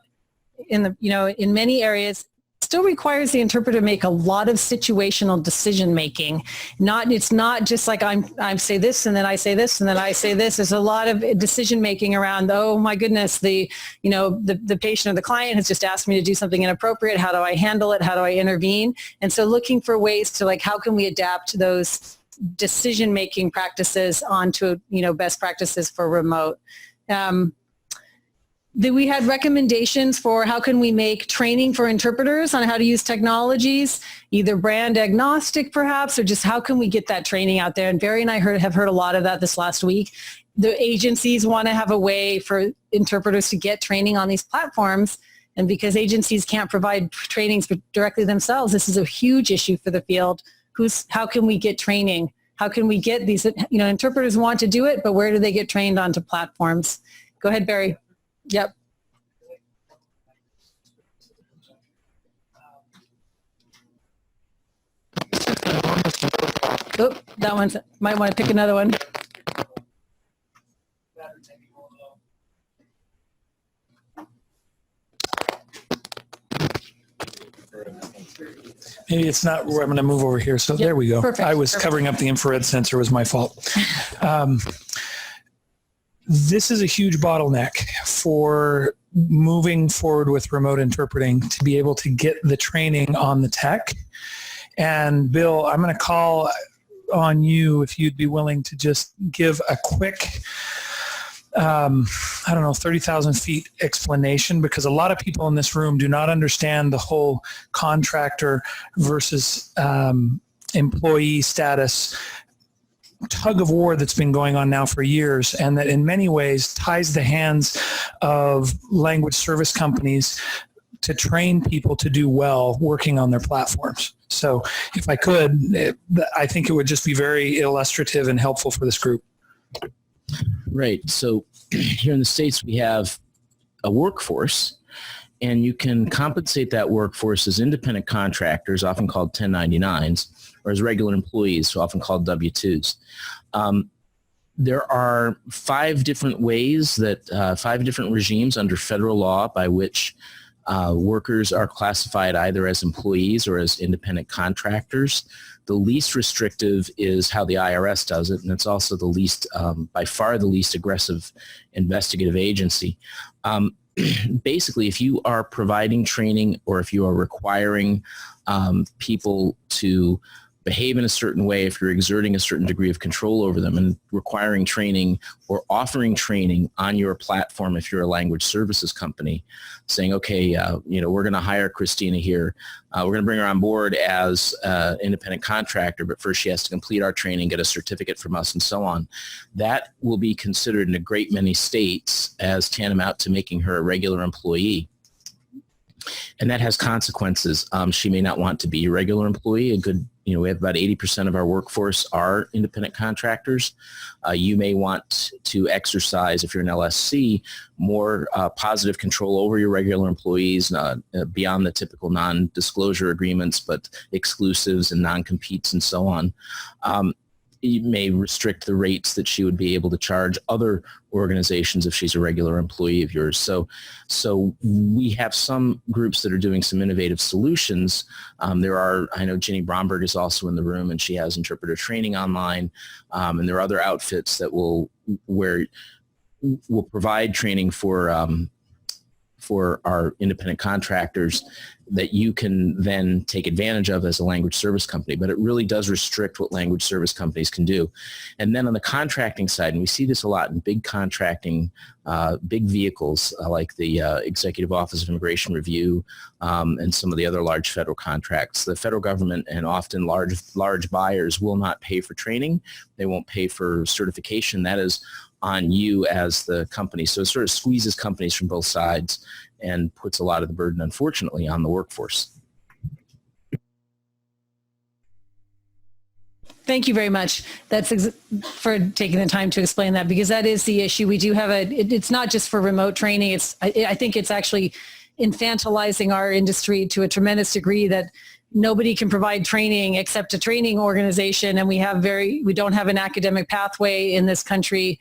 in many areas still requires the interpreter to make a lot of situational decision making. It's not just like I say this and then I say this and then I say this. There's a lot of decision making around, oh my goodness, the patient or the client has just asked me to do something inappropriate. How do I handle it? How do I intervene? And so looking for ways to how can we adapt those decision making practices onto best practices for remote. We had recommendations for how can we make training for interpreters on how to use technologies, either brand agnostic perhaps, or just how can we get that training out there. And Barry and I have heard a lot of that this last week. The agencies want to have a way for interpreters to get training on these platforms. And because agencies can't provide trainings directly themselves, this is a huge issue for the field. How can we get training? How can we get these, interpreters want to do it, but where do they get trained onto platforms? Go ahead, Barry. Yep. Oh, that one's, might want to pick another one. Maybe it's not where I'm going to move over here. So there we go. Perfect. I was covering up the infrared sensor, was my fault. This is a huge bottleneck for moving forward with remote interpreting, to be able to get the training on the tech. And Bill, I'm going to call on you if you'd be willing to just give a quick, 30,000 feet explanation, because a lot of people in this room do not understand the whole contractor versus employee status tug of war that's been going on now for years, and that in many ways ties the hands of language service companies to train people to do well working on their platforms. So if I could, I think it would just be very illustrative and helpful for this group. Right. So here in the States, we have a workforce, and you can compensate that workforce as independent contractors, often called 1099s, or as regular employees, so often called W-2s. There are 5 different ways that 5 different regimes under federal law by which workers are classified either as employees or as independent contractors. The least restrictive is how the IRS does it, and it's also the least, by far the least aggressive investigative agency. Basically, if you are providing training or if you are requiring people to behave in a certain way, if you're exerting a certain degree of control over them and requiring training or offering training on your platform, if you're a language services company, saying, okay, we're going to hire Christina here. We're going to bring her on board as an independent contractor, but first she has to complete our training, get a certificate from us, and so on. That will be considered in a great many states as tantamount to making her a regular employee. And that has consequences. She may not want to be a regular employee. We have about 80% of our workforce are independent contractors. You may want to exercise, if you're an LSC, more positive control over your regular employees beyond the typical non-disclosure agreements, but exclusives and non-competes and so on. You may restrict the rates that she would be able to charge other organizations if she's a regular employee of yours. So we have some groups that are doing some innovative solutions. I know Ginny Bromberg is also in the room, and she has interpreter training online. And there are other outfits that will provide training for for our independent contractors that you can then take advantage of as a language service company, but it really does restrict what language service companies can do. And then on the contracting side, and we see this a lot in big contracting, big vehicles like the Executive Office of Immigration Review and some of the other large federal contracts, the federal government and often large buyers will not pay for training. They won't pay for certification. That is on you as the company. So it sort of squeezes companies from both sides and puts a lot of the burden, unfortunately, on the workforce. Thank you very much. For taking the time to explain that, because that is the issue. We do have it's not just for remote training. I think it's actually infantilizing our industry to a tremendous degree that nobody can provide training except a training organization. And we don't have an academic pathway in this country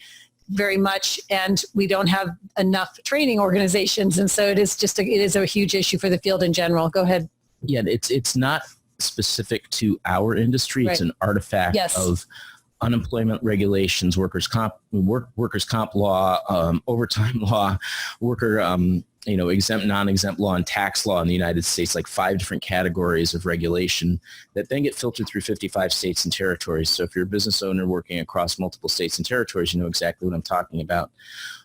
very much, and we don't have enough training organizations. And so it is a huge issue for the field in general. Go ahead. Yeah, it's not specific to our industry. Right. It's an artifact of unemployment regulations, workers' comp law, overtime law, exempt, non-exempt law, and tax law in the United States, like 5 different categories of regulation that then get filtered through 55 states and territories. So if you're a business owner working across multiple states and territories, you know exactly what I'm talking about.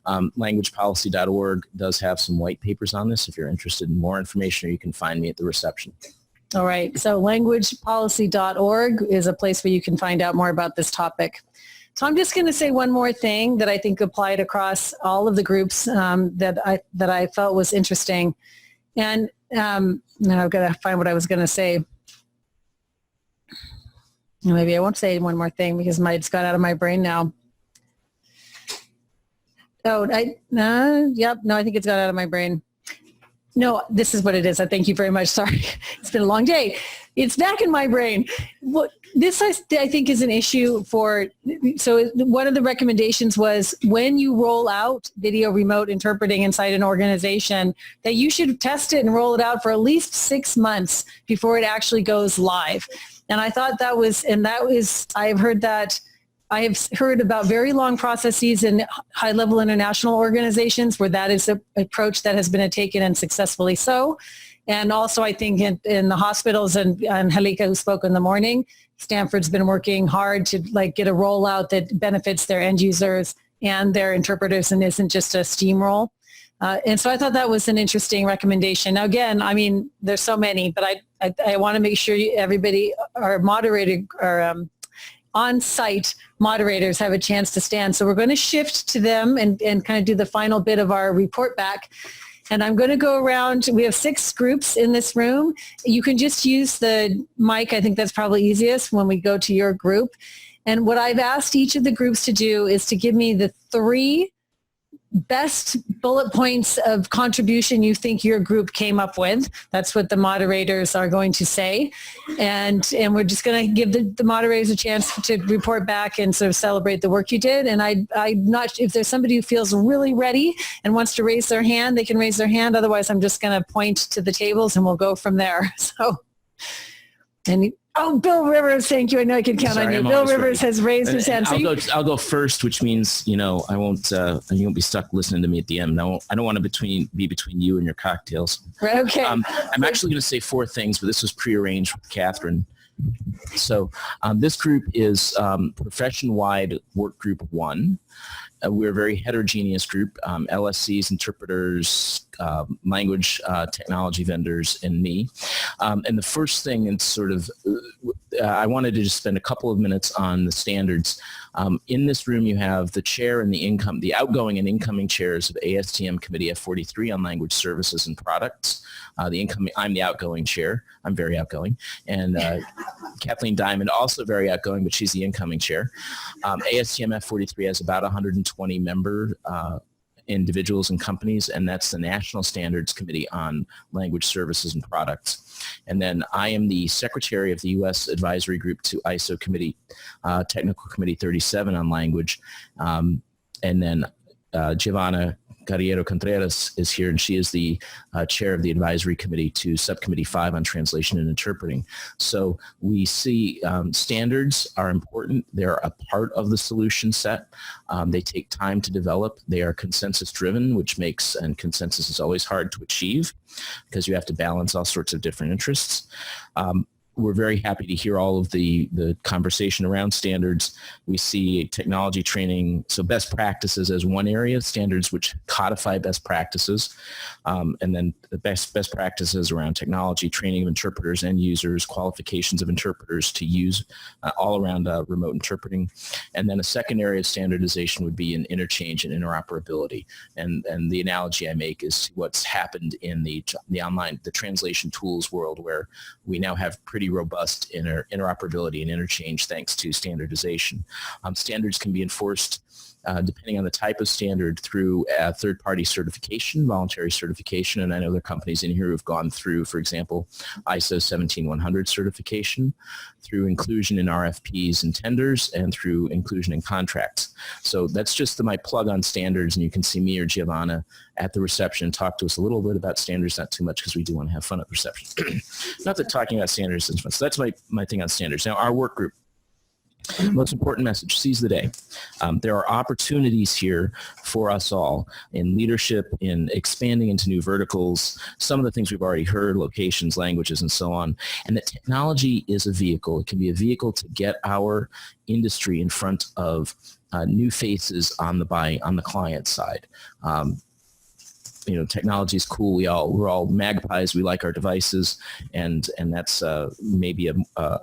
Languagepolicy.org does have some white papers on this if you're interested in more information, or you can find me at the reception. All right. So languagepolicy.org is a place where you can find out more about this topic. So I'm just going to say one more thing that I think applied across all of the groups that I felt was interesting. And now I've got to find what I was going to say. Maybe I won't say one more thing because it's got out of my brain now. Oh, I think it's got out of my brain. No, this is what it is. I thank you very much. Sorry. It's been a long day. It's back in my brain. This I think is an issue so one of the recommendations was when you roll out video remote interpreting inside an organization, that you should test it and roll it out for at least 6 months before it actually goes live. And I thought I have heard about very long processes in high-level international organizations where that is an approach that has been taken, and successfully so. And also I think in the hospitals, and Halika, who spoke in the morning, Stanford's been working hard to get a rollout that benefits their end users and their interpreters and isn't just a steamroll. And so I thought that was an interesting recommendation. Now, again, I mean, there's so many, but I want to make sure everybody, our moderator, on-site moderators have a chance to stand. So we're going to shift to them and kind of do the final bit of our report back. And I'm going to go around. We have 6 groups in this room. You can just use the mic. I think that's probably easiest when we go to your group. And what I've asked each of the groups to do is to give me the 3 best bullet points of contribution you think your group came up with. That's what the moderators are going to say. And we're just going to give the moderators a chance to report back and sort of celebrate the work you did. And I'm not, if there's somebody who feels really ready and wants to raise their hand, they can raise their hand. Otherwise, I'm just going to point to the tables and we'll go from there. So, Bill Rivers, thank you. I know I can count on you. Bill Rivers has raised his hand. I'll go first, which means, you won't be stuck listening to me at the end. I don't want to be between you and your cocktails. Okay. I'm actually going to say 4 things, but this was prearranged with Catherine. So this group is profession-wide work group 1. We're a very heterogeneous group, LSCs, interpreters, language technology vendors, and me. And the first thing, and I wanted to just spend a couple of minutes on the standards. In this room, you have the chair and the outgoing and incoming chairs of ASTM Committee F43 on Language Services and Products. I'm the outgoing chair. I'm very outgoing. And Kathleen Diamond, also very outgoing, but she's the incoming chair. ASTM F43 has about 120 member individuals and companies, and that's the National Standards Committee on Language Services and Products. And then I am the secretary of the U.S. Advisory Group to ISO Committee, Technical Committee 37 on Language. And then Giovanna Carriero Contreras is here, and she is the chair of the advisory committee to Subcommittee 5 on Translation and Interpreting. So we see standards are important. They're a part of the solution set. They take time to develop. They are consensus driven, which makes, and consensus is always hard to achieve because you have to balance all sorts of different interests. We're very happy to hear all of the conversation around standards. We see technology training, so best practices as one area, standards which codify best practices, and then the best practices around technology, training of interpreters and users, qualifications of interpreters to use all around remote interpreting. And then a second area of standardization would be in interchange and interoperability. And the analogy I make is to what's happened in the online, the translation tools world, where we now have pretty robust interoperability and interchange thanks to standardization. Standards can be enforced depending on the type of standard through third-party certification, voluntary certification, and I know there are companies in here who have gone through, for example, ISO 17100 certification, through inclusion in RFPs and tenders, and through inclusion in contracts. So that's just my plug on standards, and you can see me or Giovanna at the reception and talk to us a little bit about standards, not too much because we do want to have fun at the reception. Not that talking about standards is fun. So that's my thing on standards. Now, our work group. Most important message, seize the day. There are opportunities here for us all in leadership, in expanding into new verticals, some of the things we've already heard, locations, languages, and so on. And that technology is a vehicle. It can be a vehicle to get our industry in front of new faces on the client side. Technology is cool. We're all magpies. We like our devices, and that's maybe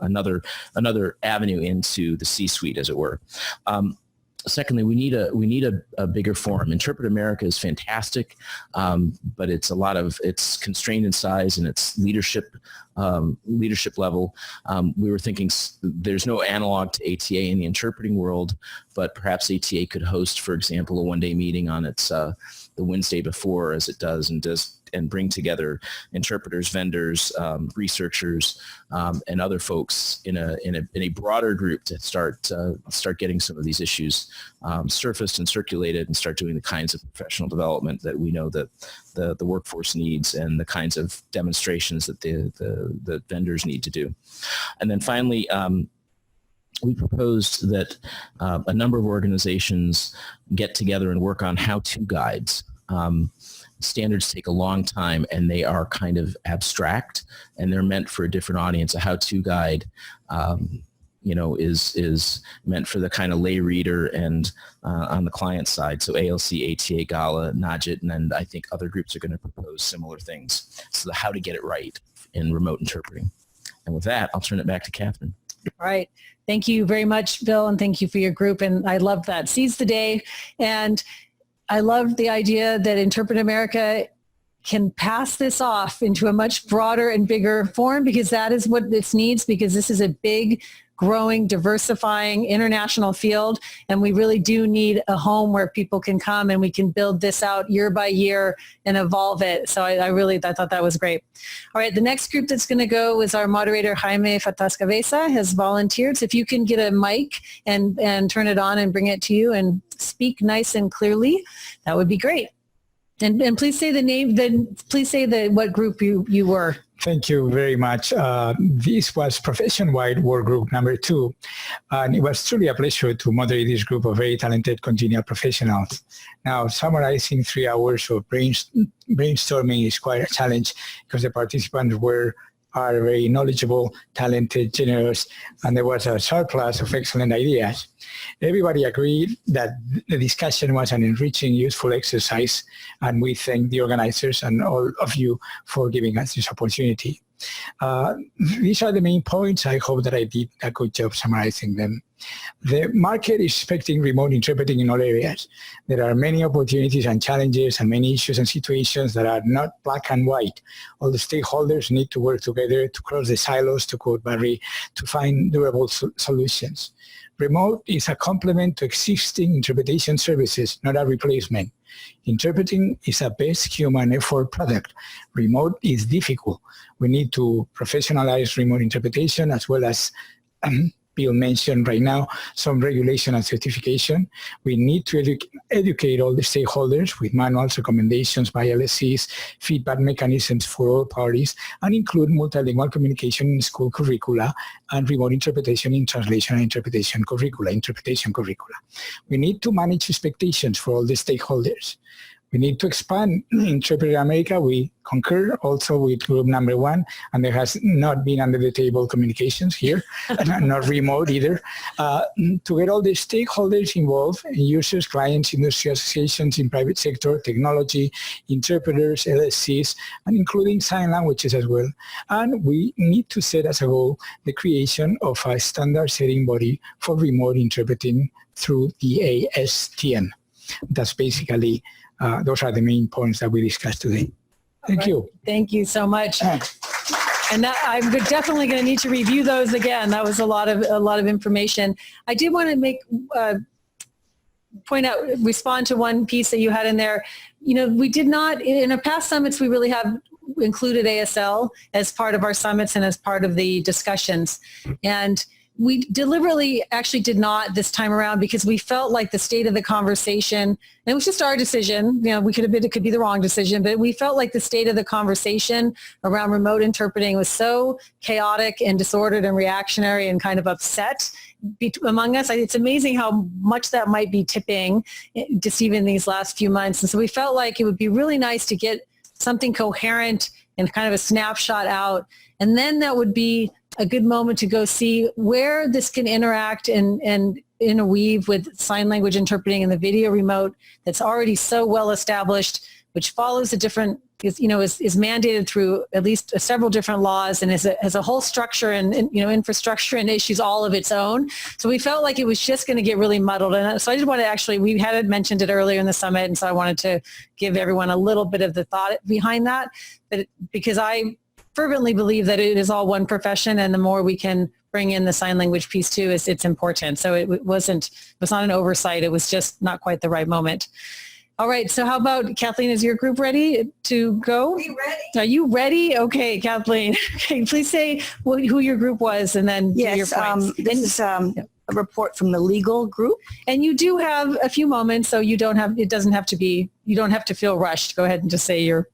another avenue into the C-suite, as it were. Secondly, we need a bigger forum. InterpretAmerica is fantastic, but it's constrained in size and its leadership level. We were thinking there's no analog to ATA in the interpreting world, but perhaps ATA could host, for example, a one-day meeting on its the Wednesday before, as it does, and bring together interpreters, vendors, researchers, and other folks in a broader group to start getting some of these issues surfaced and circulated, and start doing the kinds of professional development that we know that the workforce needs, and the kinds of demonstrations that the vendors need to do. And then finally, we proposed that a number of organizations get together and work on how-to guides. Standards take a long time, and they are kind of abstract, and they're meant for a different audience. A how-to guide, is meant for the kind of lay reader and on the client side. So ALC, ATA, GALA, NAJIT, and then I think other groups are going to propose similar things. So how to get it right in remote interpreting. And with that, I'll turn it back to Catherine. All right. Thank you very much, Bill, and thank you for your group. And I love that. Seize the day. And I love the idea that InterpretAmerica can pass this off into a much broader and bigger form, because that is what this needs, because this is a big, growing, diversifying international field, and we really do need a home where people can come and we can build this out year by year and evolve it. So I thought that was great. All right, the next group that's going to go is our moderator, Jaime Fatascaveza, has volunteered. So if you can get a mic and turn it on and bring it to you and speak nice and clearly, that would be great. And please say the name, then please say what group you were. Thank you very much. This was Profession-Wide Work Group number 2, and it was truly a pleasure to moderate this group of very talented congenial professionals. Now, summarizing 3 hours of brainstorming is quite a challenge, because the participants are very knowledgeable, talented, generous, and there was a surplus of excellent ideas. Everybody agreed that the discussion was an enriching, useful exercise, and we thank the organizers and all of you for giving us this opportunity. These are the main points. I hope that I did a good job summarizing them. The market is expecting remote interpreting in all areas. There are many opportunities and challenges and many issues and situations that are not black and white. All the stakeholders need to work together to cross the silos, to quote Barry, to find durable solutions. Remote is a complement to existing interpretation services, not a replacement. Interpreting is a best human effort product. Remote is difficult. We need to professionalize remote interpretation as well as Bill mentioned right now, some regulation and certification. We need to educate all the stakeholders with manuals, recommendations by LSCs, feedback mechanisms for all parties, and include multilingual communication in school curricula and remote interpretation in translation and interpretation curricula. We need to manage expectations for all the stakeholders. We need to expand InterpretAmerica. We concur also with group number 1, and there has not been under the table communications here, not remote either, to get all the stakeholders involved, users, clients, industry associations in private sector, technology, interpreters, LSCs, and including sign languages as well. And we need to set as a goal the creation of a standard setting body for remote interpreting through the ASTM. That's basically those are the main points that we discussed today. Thank you. Thank you so much. And that, I'm definitely going to need to review those again. That was a lot of information. I did want to make respond to one piece that you had in there. We did not in our past summits. We really have included ASL as part of our summits and as part of the discussions. And we deliberately actually did not this time around because we felt like the state of the conversation, and it was just our decision, it could be the wrong decision, but we felt like the state of the conversation around remote interpreting was so chaotic and disordered and reactionary and kind of upset among us. It's amazing how much that might be tipping just even these last few months. And so we felt like it would be really nice to get something coherent and kind of a snapshot out. And then that would be a good moment to go see where this can interact and interweave with sign language interpreting and the video remote that's already so well established, which follows a different, is mandated through at least several different laws and has a whole structure and infrastructure and issues all of its own. So we felt like it was just going to get really muddled. And so I just want to we had mentioned it earlier in the summit, and so I wanted to give everyone a little bit of the thought behind that, because I fervently believe that it is all one profession, and the more we can bring in the sign language piece too, it's important. So it was not an oversight. It was just not quite the right moment. All right. So how about Kathleen? Is your group ready to go? Are we ready? Are you ready? Okay, Kathleen. Okay, please say who your group was, and then do your points. This is a report from the legal group. And you do have a few moments, so you don't have to feel rushed. Go ahead and just say your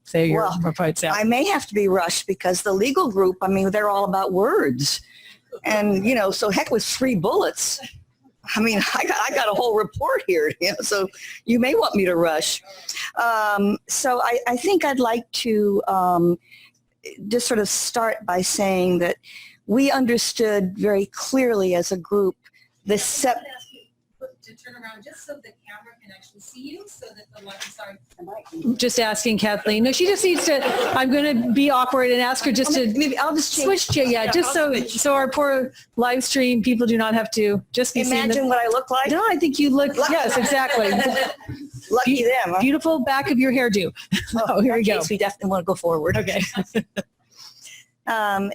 points out. I may have to be rushed because the legal group, they're all about words. And, so heck with 3 bullets. I got a whole report here, so you may want me to rush. So I think I'd like to just sort of start by saying that we understood very clearly as a group to turn around just so the camera can actually see you, so that the light, sorry. Just asking Kathleen. No, she just needs to, I'm going to be awkward and ask her just to maybe I'll just switch to, just so our poor live stream people do not have to just be imagine what I look like. No, I think you look, yes, exactly. Lucky them. Huh? Beautiful back of your hairdo. Oh, here we go. We definitely want to go forward. Okay.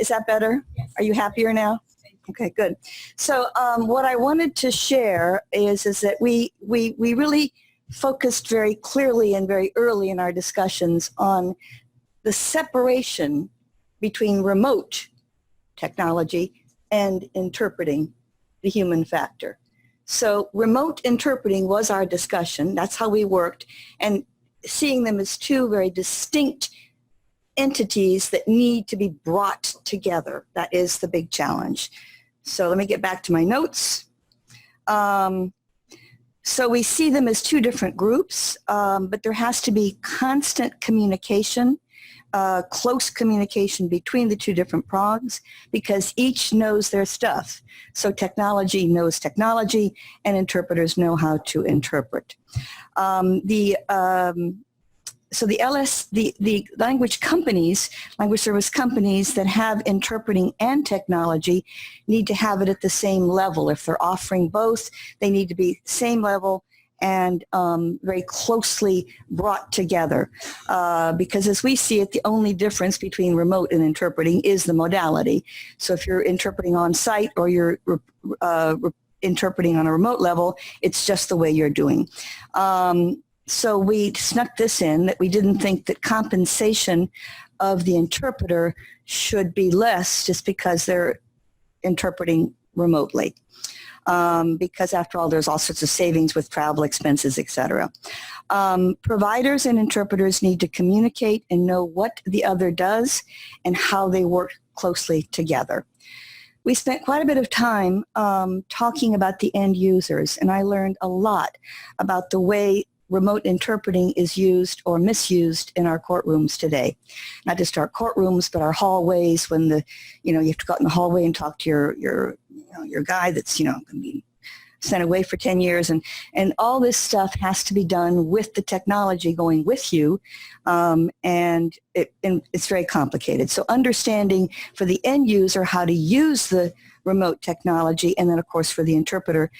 Is that better? Yes. Are you happier now? Okay, good. So what I wanted to share is that we really focused very clearly and very early in our discussions on the separation between remote technology and interpreting the human factor. So remote interpreting was our discussion. That's how we worked, and seeing them as 2 very distinct entities that need to be brought together. That is the big challenge. So let me get back to my notes. So we see them as 2 different groups, but there has to be constant communication, close communication between the 2 different prongs, because each knows their stuff. So technology knows technology, and interpreters know how to interpret. So the language service companies that have interpreting and technology need to have it at the same level. If they're offering both, they need to be same level and very closely brought together. Because as we see it, the only difference between remote and interpreting is the modality. So if you're interpreting on site or you're interpreting on a remote level, it's just the way you're doing. So we snuck this in, that we didn't think that compensation of the interpreter should be less just because they're interpreting remotely. Because after all, there's all sorts of savings with travel expenses, etc. Providers and interpreters need to communicate and know what the other does and how they work closely together. We spent quite a bit of time talking about the end users, and I learned a lot about the way remote interpreting is used or misused in our courtrooms today. Not just our courtrooms, but our hallways when you have to go out in the hallway and talk to your guy that's, going to be sent away for 10 years. And all this stuff has to be done with the technology going with you. And it's very complicated. So understanding for the end user how to use the remote technology, and then of course for the interpreter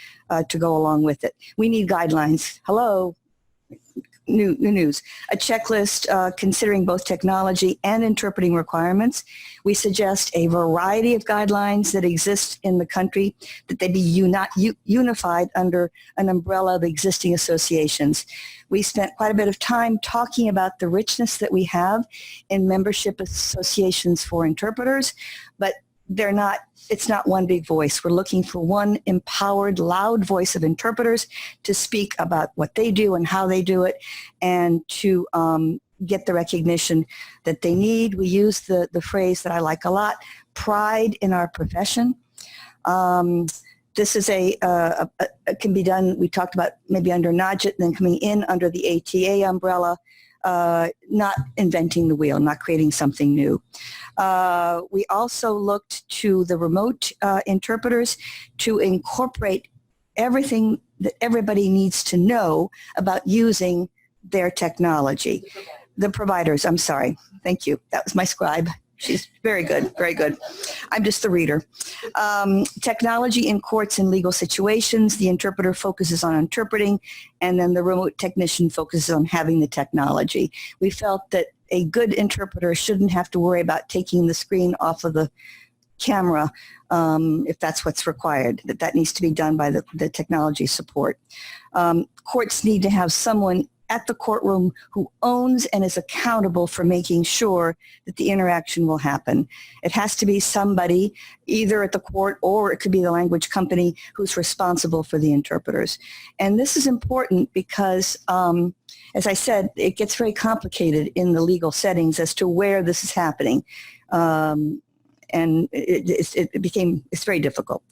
to go along with it. We need guidelines. Hello. New news. A checklist considering both technology and interpreting requirements. We suggest a variety of guidelines that exist in the country, that they be unified under an umbrella of existing associations. We spent quite a bit of time talking about the richness that we have in membership associations for interpreters, but it's not one big voice. We're looking for one empowered, loud voice of interpreters to speak about what they do and how they do it, and to get the recognition that they need. We use the phrase that I like a lot, pride in our profession. This is can be done, we talked about maybe under NAJIT, then coming in under the ATA umbrella, not inventing the wheel, not creating something new. We also looked to the remote interpreters to incorporate everything that everybody needs to know about using their technology. The providers, I'm sorry. Thank you. That was my scribe. She's very good, very good. I'm just the reader. Technology in courts and legal situations. The interpreter focuses on interpreting, and then the remote technician focuses on having the technology. We felt that a good interpreter shouldn't have to worry about taking the screen off of the camera if that's what's required, that needs to be done by the technology support. Courts need to have someone at the courtroom who owns and is accountable for making sure that the interaction will happen. It has to be somebody either at the court, or it could be the language company, who's responsible for the interpreters. And this is important because, as I said, it gets very complicated in the legal settings as to where this is happening. And it's very difficult.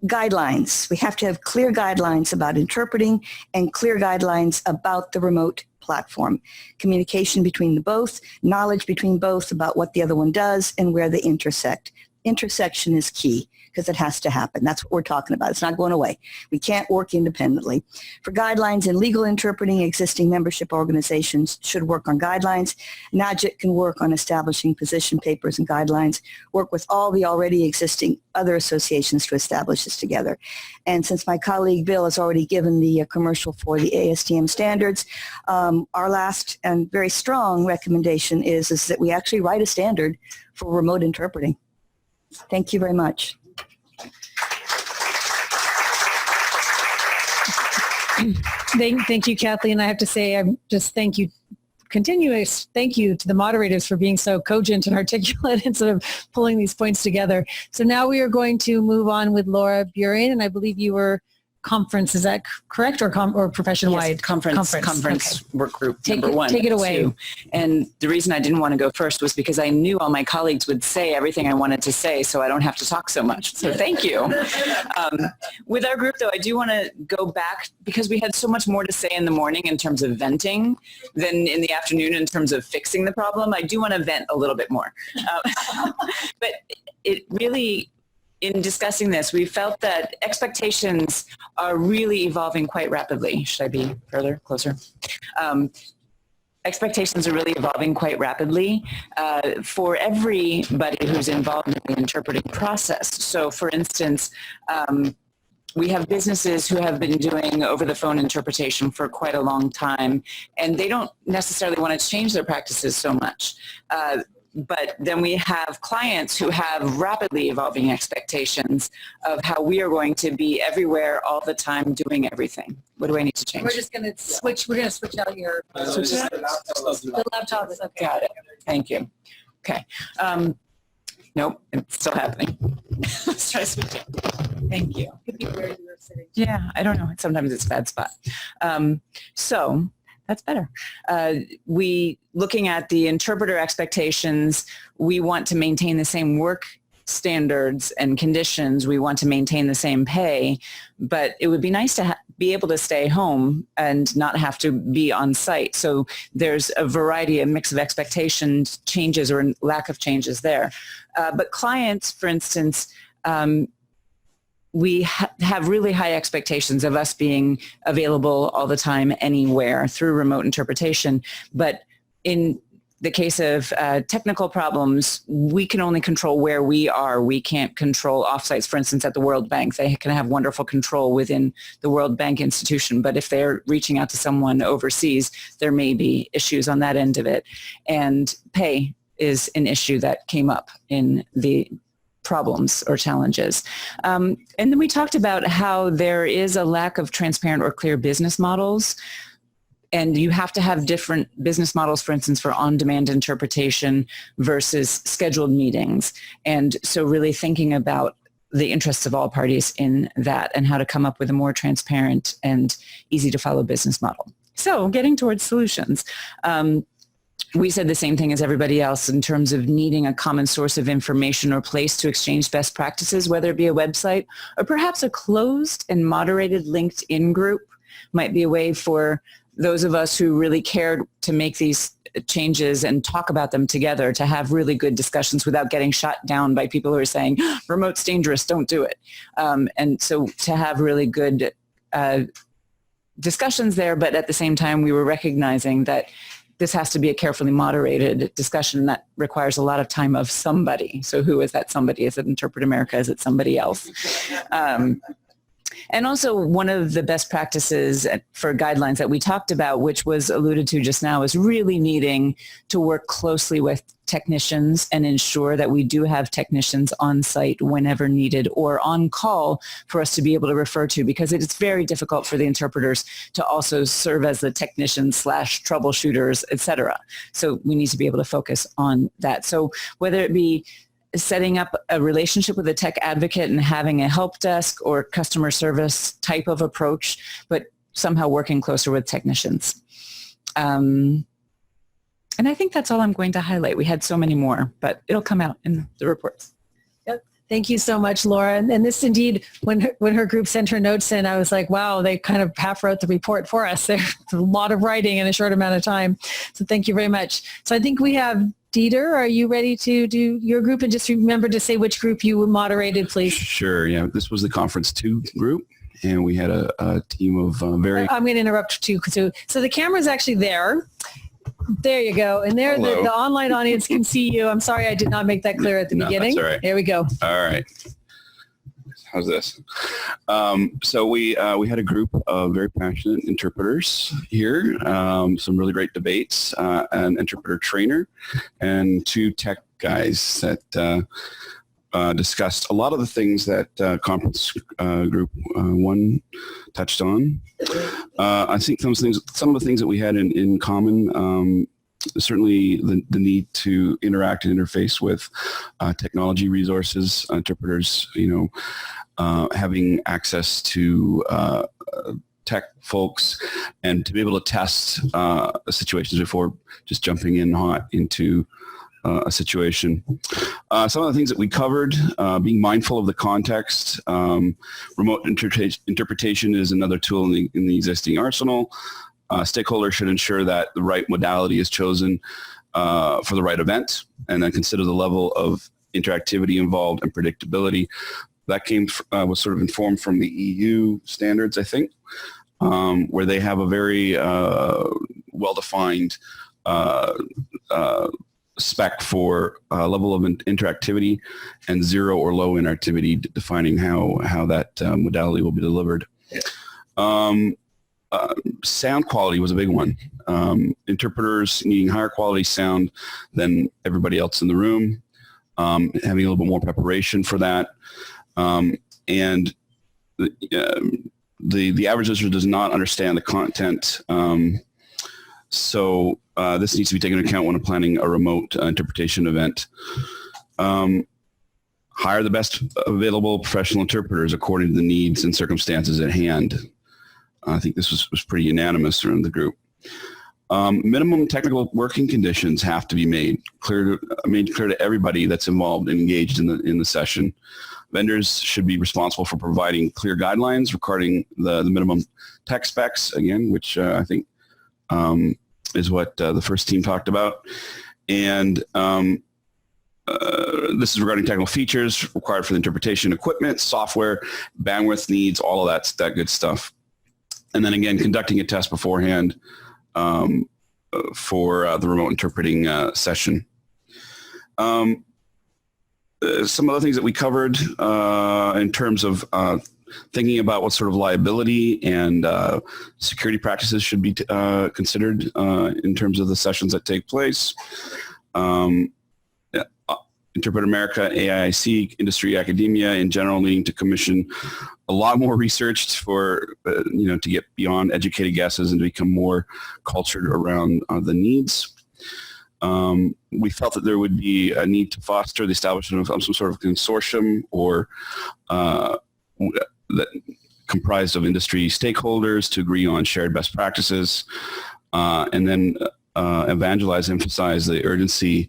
Guidelines. We have to have clear guidelines about interpreting and clear guidelines about the remote platform. Communication between the both, knowledge between both about what the other one does and where they intersect. Intersection is key because it has to happen. That's what we're talking about. It's not going away. We can't work independently. For guidelines in legal interpreting, existing membership organizations should work on guidelines. NAJIT can work on establishing position papers and guidelines, work with all the already existing other associations to establish this together. And since my colleague Bill has already given the commercial for the ASTM standards, our last and very strong recommendation is that we actually write a standard for remote interpreting. Thank you very much. Thank you, Kathleen. I have to say, I'm just continuous thank you to the moderators for being so cogent and articulate and sort of pulling these points together. So now we are going to move on with Laura Buren, and I believe you were conference, is that correct, or profession-wide? Yes, conference okay. Work group number one. Take it away. Two. And the reason I didn't want to go first was because I knew all my colleagues would say everything I wanted to say, so I don't have to talk so much. So thank you. With our group, though, I do want to go back because we had so much more to say in the morning in terms of venting than in the afternoon in terms of fixing the problem. I do want to vent a little bit more. But it really, in discussing this, we felt that expectations are really evolving quite rapidly. Should I be closer? Expectations are really evolving quite rapidly for everybody who's involved in the interpreting process. So, for instance, we have businesses who have been doing over-the-phone interpretation for quite a long time, and they don't necessarily want to change their practices so much. But then we have clients who have rapidly evolving expectations of how we are going to be everywhere all the time doing everything. What do I need to change? We're just going to switch. We're going to switch out your the laptops. Okay. Got it. Thank you. Okay. Nope, it's still happening. Let's try switching. Thank you. Could be where you were sitting. Yeah, I don't know. Sometimes it's a bad spot. So that's better. Looking at the interpreter expectations, we want to maintain the same work standards and conditions. We want to maintain the same pay, but it would be nice to be able to stay home and not have to be on site. So there's a variety, a mix of expectations, changes or lack of changes there. But clients, for instance, we have really high expectations of us being available all the time, anywhere through remote interpretation. But in the case of technical problems, we can only control where we are. We can't control offsites. For instance, at the World Bank, they can have wonderful control within the World Bank institution. But if they're reaching out to someone overseas, there may be issues on that end of it. And pay is an issue that came up in the problems or challenges. And then we talked about how there is a lack of transparent or clear business models. And you have to have different business models, for instance, for on-demand interpretation versus scheduled meetings. And so really thinking about the interests of all parties in that and how to come up with a more transparent and easy to follow business model. So getting towards solutions. We said the same thing as everybody else in terms of needing a common source of information or place to exchange best practices, whether it be a website or perhaps a closed and moderated LinkedIn group might be a way for those of us who really cared to make these changes and talk about them together to have really good discussions without getting shot down by people who are saying, remote's dangerous, don't do it. And so to have really good discussions there, but at the same time, we were recognizing that this has to be a carefully moderated discussion that requires a lot of time of somebody. So who is that somebody? Is it InterpretAmerica? Is it somebody else? And also one of the best practices for guidelines that we talked about, which was alluded to just now, is really needing to work closely with technicians and ensure that we do have technicians on site whenever needed or on call for us to be able to refer to, because it's very difficult for the interpreters to also serve as the technicians / troubleshooters, etc. So we need to be able to focus on that. So whether it be setting up a relationship with a tech advocate and having a help desk or customer service type of approach, but somehow working closer with technicians. And I think that's all I'm going to highlight. We had so many more, but it'll come out in the reports. Yep. Thank you so much, Laura. And this indeed, when her group sent her notes in, I was like, wow, they kind of half wrote the report for us. There's a lot of writing in a short amount of time. So thank you very much. So I think we have Dieter, are you ready to do your group? And just remember to say which group you moderated, please. Sure, yeah. This was the Conference 2 group, and we had a team of very... I'm going to interrupt too. So the camera's actually there. There you go. And there the online audience can see you. I'm sorry I did not make that clear at the beginning. That's all right. There we go. All right. How's this? So we had a group of very passionate interpreters here, some really great debates, an interpreter trainer, and 2 tech guys that discussed a lot of the things that conference group 1 touched on. I think some of the things that we had in common. Certainly the need to interact and interface with technology resources, interpreters, having access to tech folks and to be able to test situations before just jumping in hot into a situation. Some of the things that we covered, being mindful of the context. Remote interpretation is another tool in the existing arsenal. Stakeholders should ensure that the right modality is chosen for the right event, and then consider the level of interactivity involved and predictability. That was sort of informed from the EU standards, I think, where they have a very well-defined spec for level of interactivity and 0 or low interactivity, defining how that modality will be delivered. Sound quality was a big one. Interpreters needing higher quality sound than everybody else in the room, having a little bit more preparation for that. And the average listener does not understand the content. So this needs to be taken into account when planning a remote interpretation event. hire the best available professional interpreters according to the needs and circumstances at hand. I think this was pretty unanimous around the group. Minimum technical working conditions have to be made clear to everybody that's involved and engaged in the session. Vendors should be responsible for providing clear guidelines regarding the minimum tech specs, again, which I think is what the first team talked about. And this is regarding technical features required for the interpretation equipment, software, bandwidth needs, all of that good stuff. And then again, conducting a test beforehand for the remote interpreting session. Some other things that we covered in terms of thinking about what sort of liability and security practices should be considered in terms of the sessions that take place. InterpretAmerica, AIIC, industry, academia in general needing to commission a lot more research for, to get beyond educated guesses and to become more cultured around the needs. We felt that there would be a need to foster the establishment of some sort of consortium or that comprised of industry stakeholders to agree on shared best practices, and then emphasize the urgency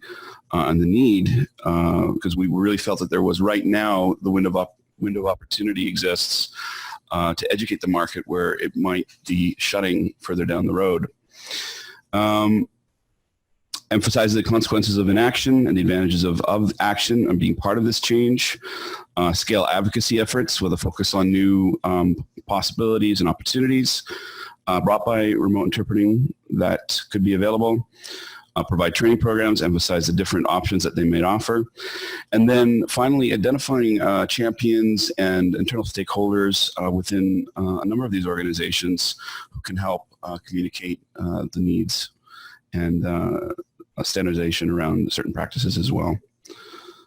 and the need, because we really felt that there was right now the window of opportunity exists to educate the market where it might be shutting further down the road. Emphasize the consequences of inaction and the advantages of action and being part of this change. Scale advocacy efforts with a focus on new possibilities and opportunities brought by remote interpreting that could be available. Provide training programs, emphasize the different options that they may offer. And then finally, identifying champions and internal stakeholders within a number of these organizations who can help communicate the needs and standardization around certain practices as well,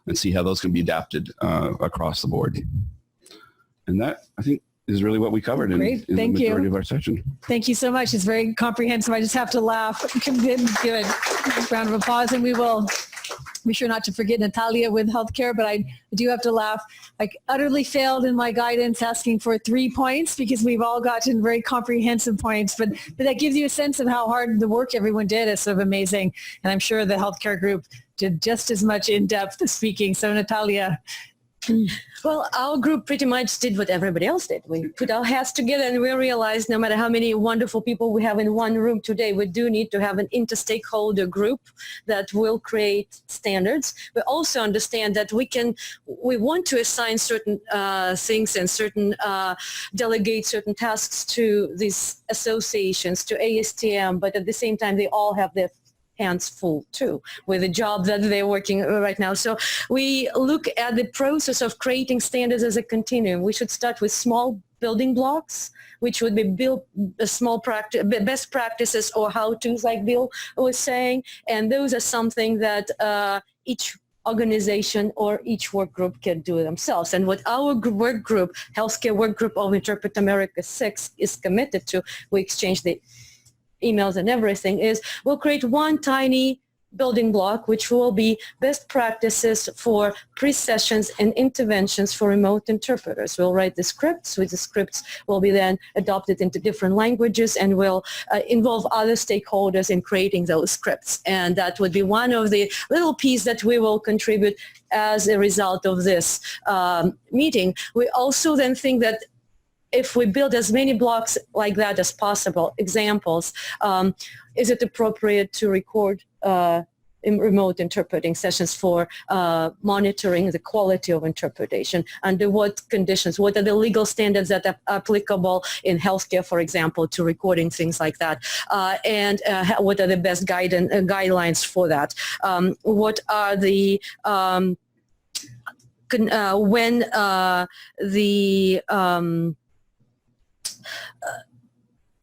and see how those can be adapted across the board. And that, I think, is really what we covered in the majority of our session. Thank you so much. It's very comprehensive. I just have to laugh. Give a round of applause, and we will be sure not to forget Natalia with healthcare, but I do have to laugh. I utterly failed in my guidance asking for 3 points because we've all gotten very comprehensive points, but that gives you a sense of how hard the work everyone did is sort of amazing. And I'm sure the healthcare group did just as much in-depth speaking. So Natalia. Well, our group pretty much did what everybody else did. We put our heads together and we realized no matter how many wonderful people we have in one room today, we do need to have an inter-stakeholder group that will create standards. We also understand that we want to assign certain things and delegate certain tasks to these associations, to ASTM, but at the same time, they all have their hands full too with the job that they're working right now. So we look at the process of creating standards as a continuum. We should start with small building blocks, which would be best practices or how-tos, like Bill was saying. And those are something that each organization or each work group can do themselves. And what our work group, healthcare work group of InterpretAmerica 6 is committed to, we exchange the emails and everything, is we'll create one tiny building block, which will be best practices for pre-sessions and interventions for remote interpreters. We'll write the scripts, which the scripts will be then adopted into different languages and will involve other stakeholders in creating those scripts. And that would be one of the little pieces that we will contribute as a result of this meeting. We also then think that if we build as many blocks like that as possible, examples, is it appropriate to record in remote interpreting sessions for monitoring the quality of interpretation? Under what conditions? What are the legal standards that are applicable in healthcare, for example, to recording things like that? And what are the best guidelines for that? What are the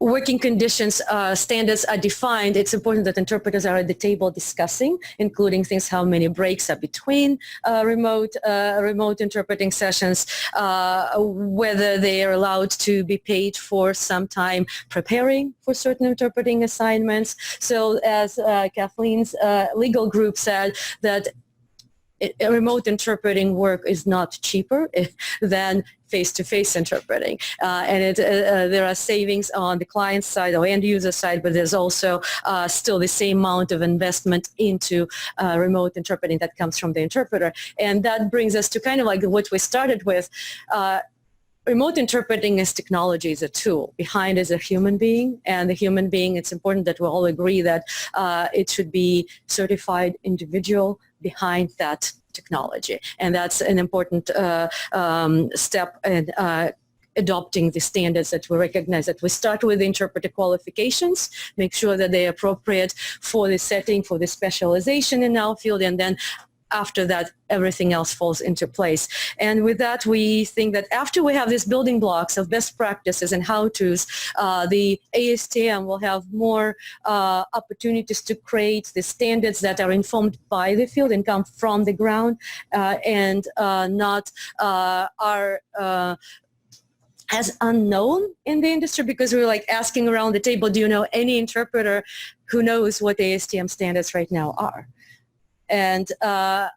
working conditions standards are defined, it's important that interpreters are at the table discussing, including things how many breaks are between remote interpreting sessions, whether they are allowed to be paid for some time preparing for certain interpreting assignments. So as Kathleen's legal group said, that remote interpreting work is not cheaper than face-to-face interpreting. And there are savings on the client side or end user side, but there's also still the same amount of investment into remote interpreting that comes from the interpreter. And that brings us to kind of like what we started with. Remote interpreting as technology is a tool. Behind is a human being, and the human being, it's important that we all agree that it should be certified individual behind that technology. And that's an important step in adopting the standards that we recognize, that we start with interpreter qualifications, make sure that they're appropriate for the setting, for the specialization in our field, and then after that, everything else falls into place. And with that, we think that after we have these building blocks of best practices and how-tos, the ASTM will have more opportunities to create the standards that are informed by the field and come from the ground and not are as unknown in the industry, because we're like asking around the table, do you know any interpreter who knows what ASTM standards right now are? And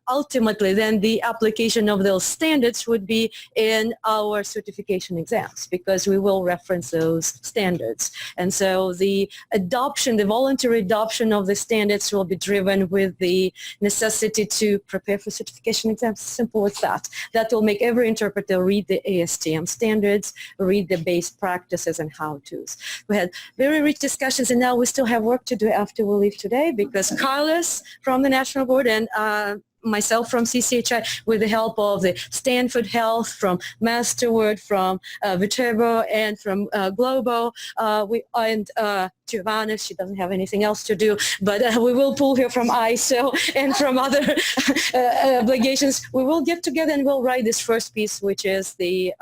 ultimately, then the application of those standards would be in our certification exams, because we will reference those standards. And so the adoption, the voluntary adoption of the standards will be driven with the necessity to prepare for certification exams. Simple as that. That will make every interpreter read the ASTM standards, read the best practices and how-tos. We had very rich discussions, and now we still have work to do after we leave today, because Carlos from the National Board and myself from CCHI, with the help of the Stanford Health, from Masterword, from Viterbo, and from Globo, and Giovanna, she doesn't have anything else to do, but we will pull her from ISO and from other obligations. We will get together and we'll write this first piece, which is the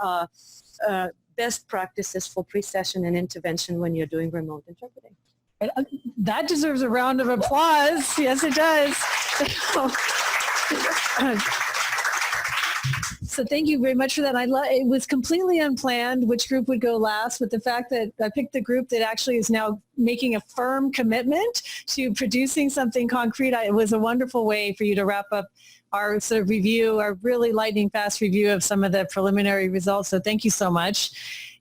best practices for pre-session and intervention when you're doing remote interpreting. That deserves a round of applause. Yes, it does. So thank you very much for that. It was completely unplanned which group would go last, but the fact that I picked the group that actually is now making a firm commitment to producing something concrete, it was a wonderful way for you to wrap up our sort of review, our really lightning fast review of some of the preliminary results. So thank you so much.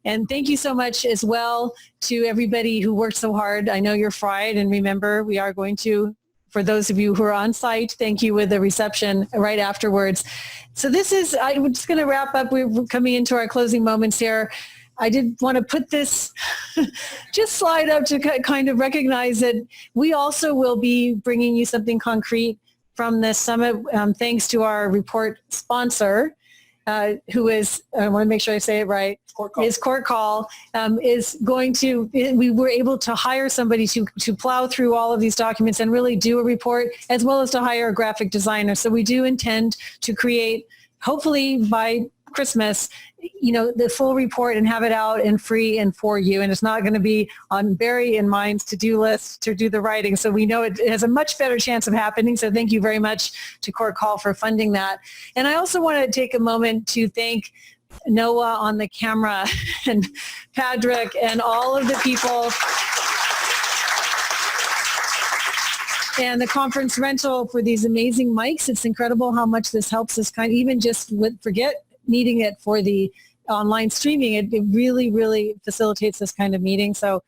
And thank you so much as well to everybody who worked so hard. I know you're fried, and remember, we are going to, for those of you who are on site, thank you with the reception right afterwards. So I'm just going to wrap up. We're coming into our closing moments here. I did want to put this just slide up to kind of recognize that we also will be bringing you something concrete from this summit, thanks to our report sponsor, who is, I want to make sure I say it right, is Court Call, is going to, we were able to hire somebody to plow through all of these documents and really do a report, as well as to hire a graphic designer. So we do intend to create, hopefully by Christmas, the full report and have it out and free and for you. And it's not going to be on Barry and mine's to-do list to do the writing. So we know it has a much better chance of happening. So thank you very much to Court Call for funding that. And I also want to take a moment to thank Noah on the camera and Patrick and all of the people and the conference rental for these amazing mics. It's incredible how much this helps us even just forget needing it for the online streaming. It really, really facilitates this kind of meeting. So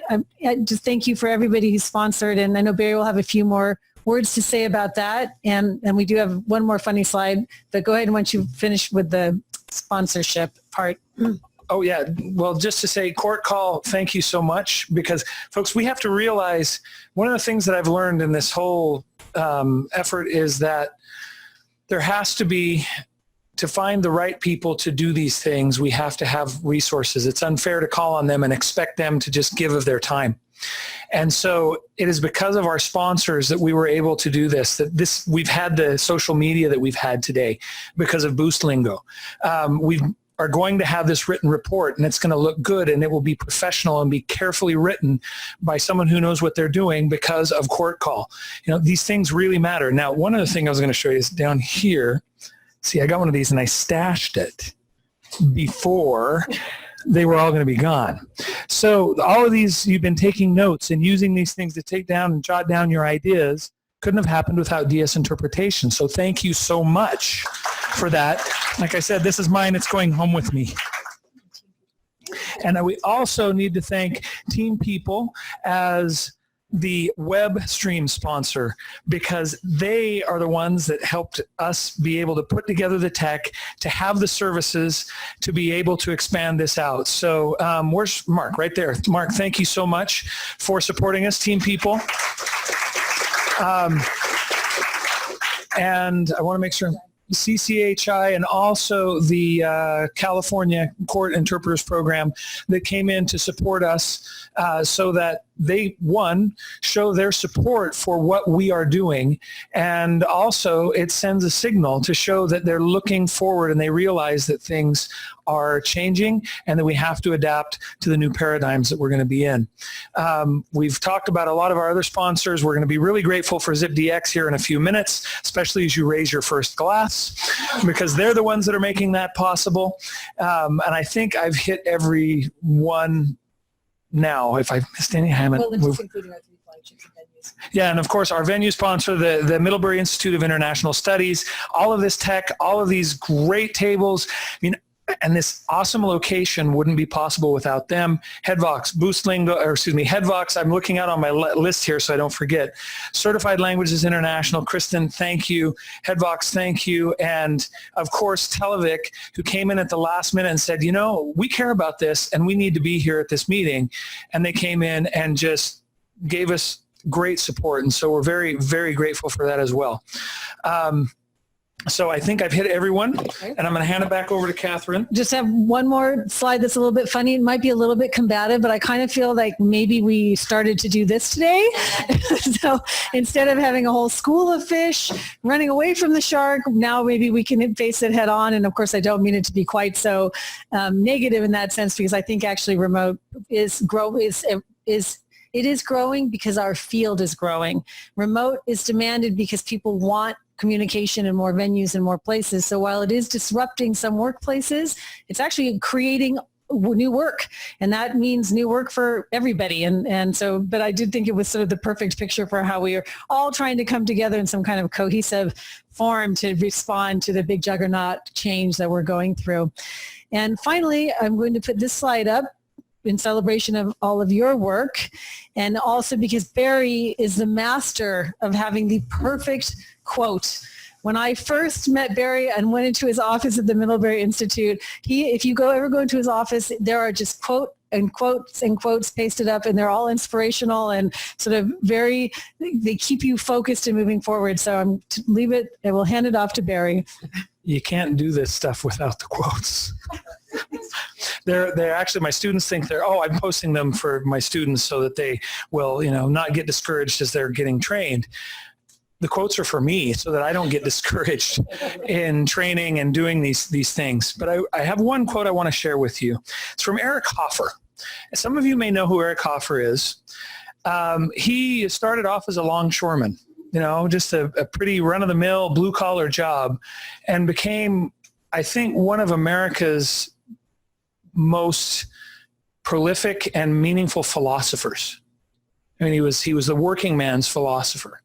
I just thank you for everybody who's sponsored. And I know Barry will have a few more words to say about that. And we do have one more funny slide, but go ahead once you finish with the sponsorship part. Oh, yeah. Well, just to say, Court Call, thank you so much, because, folks, we have to realize one of the things that I've learned in this whole effort is that there has to be, to find the right people to do these things, we have to have resources. It's unfair to call on them and expect them to just give of their time. And so it is because of our sponsors that we were able to do this, we've had the social media that we've had today because of Boost Lingo. We are going to have this written report, and it's going to look good, and it will be professional and be carefully written by someone who knows what they're doing because of Court Call. These things really matter. Now, one of the things I was going to show you is down here. See, I got one of these and I stashed it before they were all going to be gone. So all of these, you've been taking notes and using these things to take down and jot down your ideas. couldn't have happened without DS Interpretation. So thank you so much for that. Like I said, this is mine. It's going home with me. And we also need to thank Team People as the web stream sponsor, because they are the ones that helped us be able to put together the tech, to have the services, to be able to expand this out. So where's Mark? Right there. Mark, thank you so much for supporting us, Team People. And I want to make sure CCHI and also the California Court Interpreters Program that came in to support us so that they, one, show their support for what we are doing, and also it sends a signal to show that they're looking forward and they realize that things are changing and that we have to adapt to the new paradigms that we're going to be in. We've talked about a lot of our other sponsors. We're going to be really grateful for ZipDX here in a few minutes, especially as you raise your first glass, because they're the ones that are making that possible. And I think I've hit every one now. If I missed any, I haven't moved. Including our 3 flagships and venues. Yeah, and of course our venue sponsor, the Middlebury Institute of International Studies, all of this tech, all of these great tables. I mean, and this awesome location wouldn't be possible without them. Headvox, Headvox, I'm looking out on my list here so I don't forget. Certified Languages International, Kristen, thank you. Headvox, thank you. And of course, Televic, who came in at the last minute and said, you know, we care about this and we need to be here at this meeting. And they came in and just gave us great support. And so we're very, very grateful for that as well. So I think I've hit everyone, and I'm going to hand it back over to Catherine. Just have one more slide that's a little bit funny. It might be a little bit combative, but I kind of feel like maybe we started to do this today. So instead of having a whole school of fish running away from the shark, now maybe we can face it head on. And of course, I don't mean it to be quite so negative in that sense, because I think actually remote is growing because our field is growing. Remote is demanded because people want communication in more venues and more places. So while it is disrupting some workplaces, it's actually creating new work, and that means new work for everybody. And so, but I did think it was sort of the perfect picture for how we are all trying to come together in some kind of cohesive form to respond to the big juggernaut change that we're going through. And finally, I'm going to put this slide up in celebration of all of your work, and also because Barry is the master of having the perfect quote. When I first met Barry and went into his office at the Middlebury Institute, if you ever go into his office, there are just quotes and quotes pasted up, and they're all inspirational and sort of they keep you focused and moving forward. So I'm to leave it, I will hand it off to Barry. You can't do this stuff without the quotes. They're actually, my students think I'm posting them for my students so that they will, not get discouraged as they're getting trained. The quotes are for me so that I don't get discouraged in training and doing these things. But I have one quote I want to share with you. It's from Eric Hoffer. Some of you may know who Eric Hoffer is. He started off as a longshoreman, just a pretty run-of-the-mill blue-collar job, and became, I think, one of America's most prolific and meaningful philosophers. I mean, he was the working man's philosopher.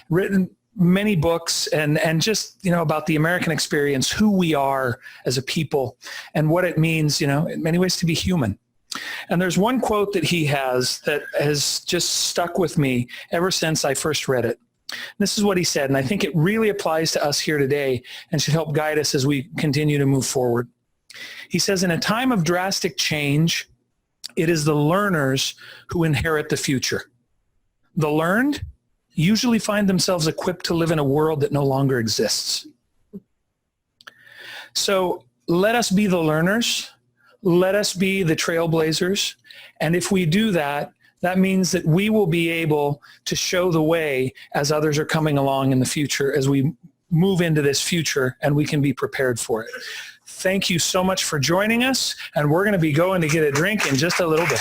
Written many books and just, about the American experience, who we are as a people and what it means, in many ways to be human. And there's one quote that he has that has just stuck with me ever since I first read it. This is what he said, and I think it really applies to us here today and should help guide us as we continue to move forward. He says, in a time of drastic change, it is the learners who inherit the future. The learned usually find themselves equipped to live in a world that no longer exists. So let us be the learners. Let us be the trailblazers. And if we do that, that means that we will be able to show the way as others are coming along in the future, as we move into this future, and we can be prepared for it. Thank you so much for joining us, and we're going to be going to get a drink in just a little bit.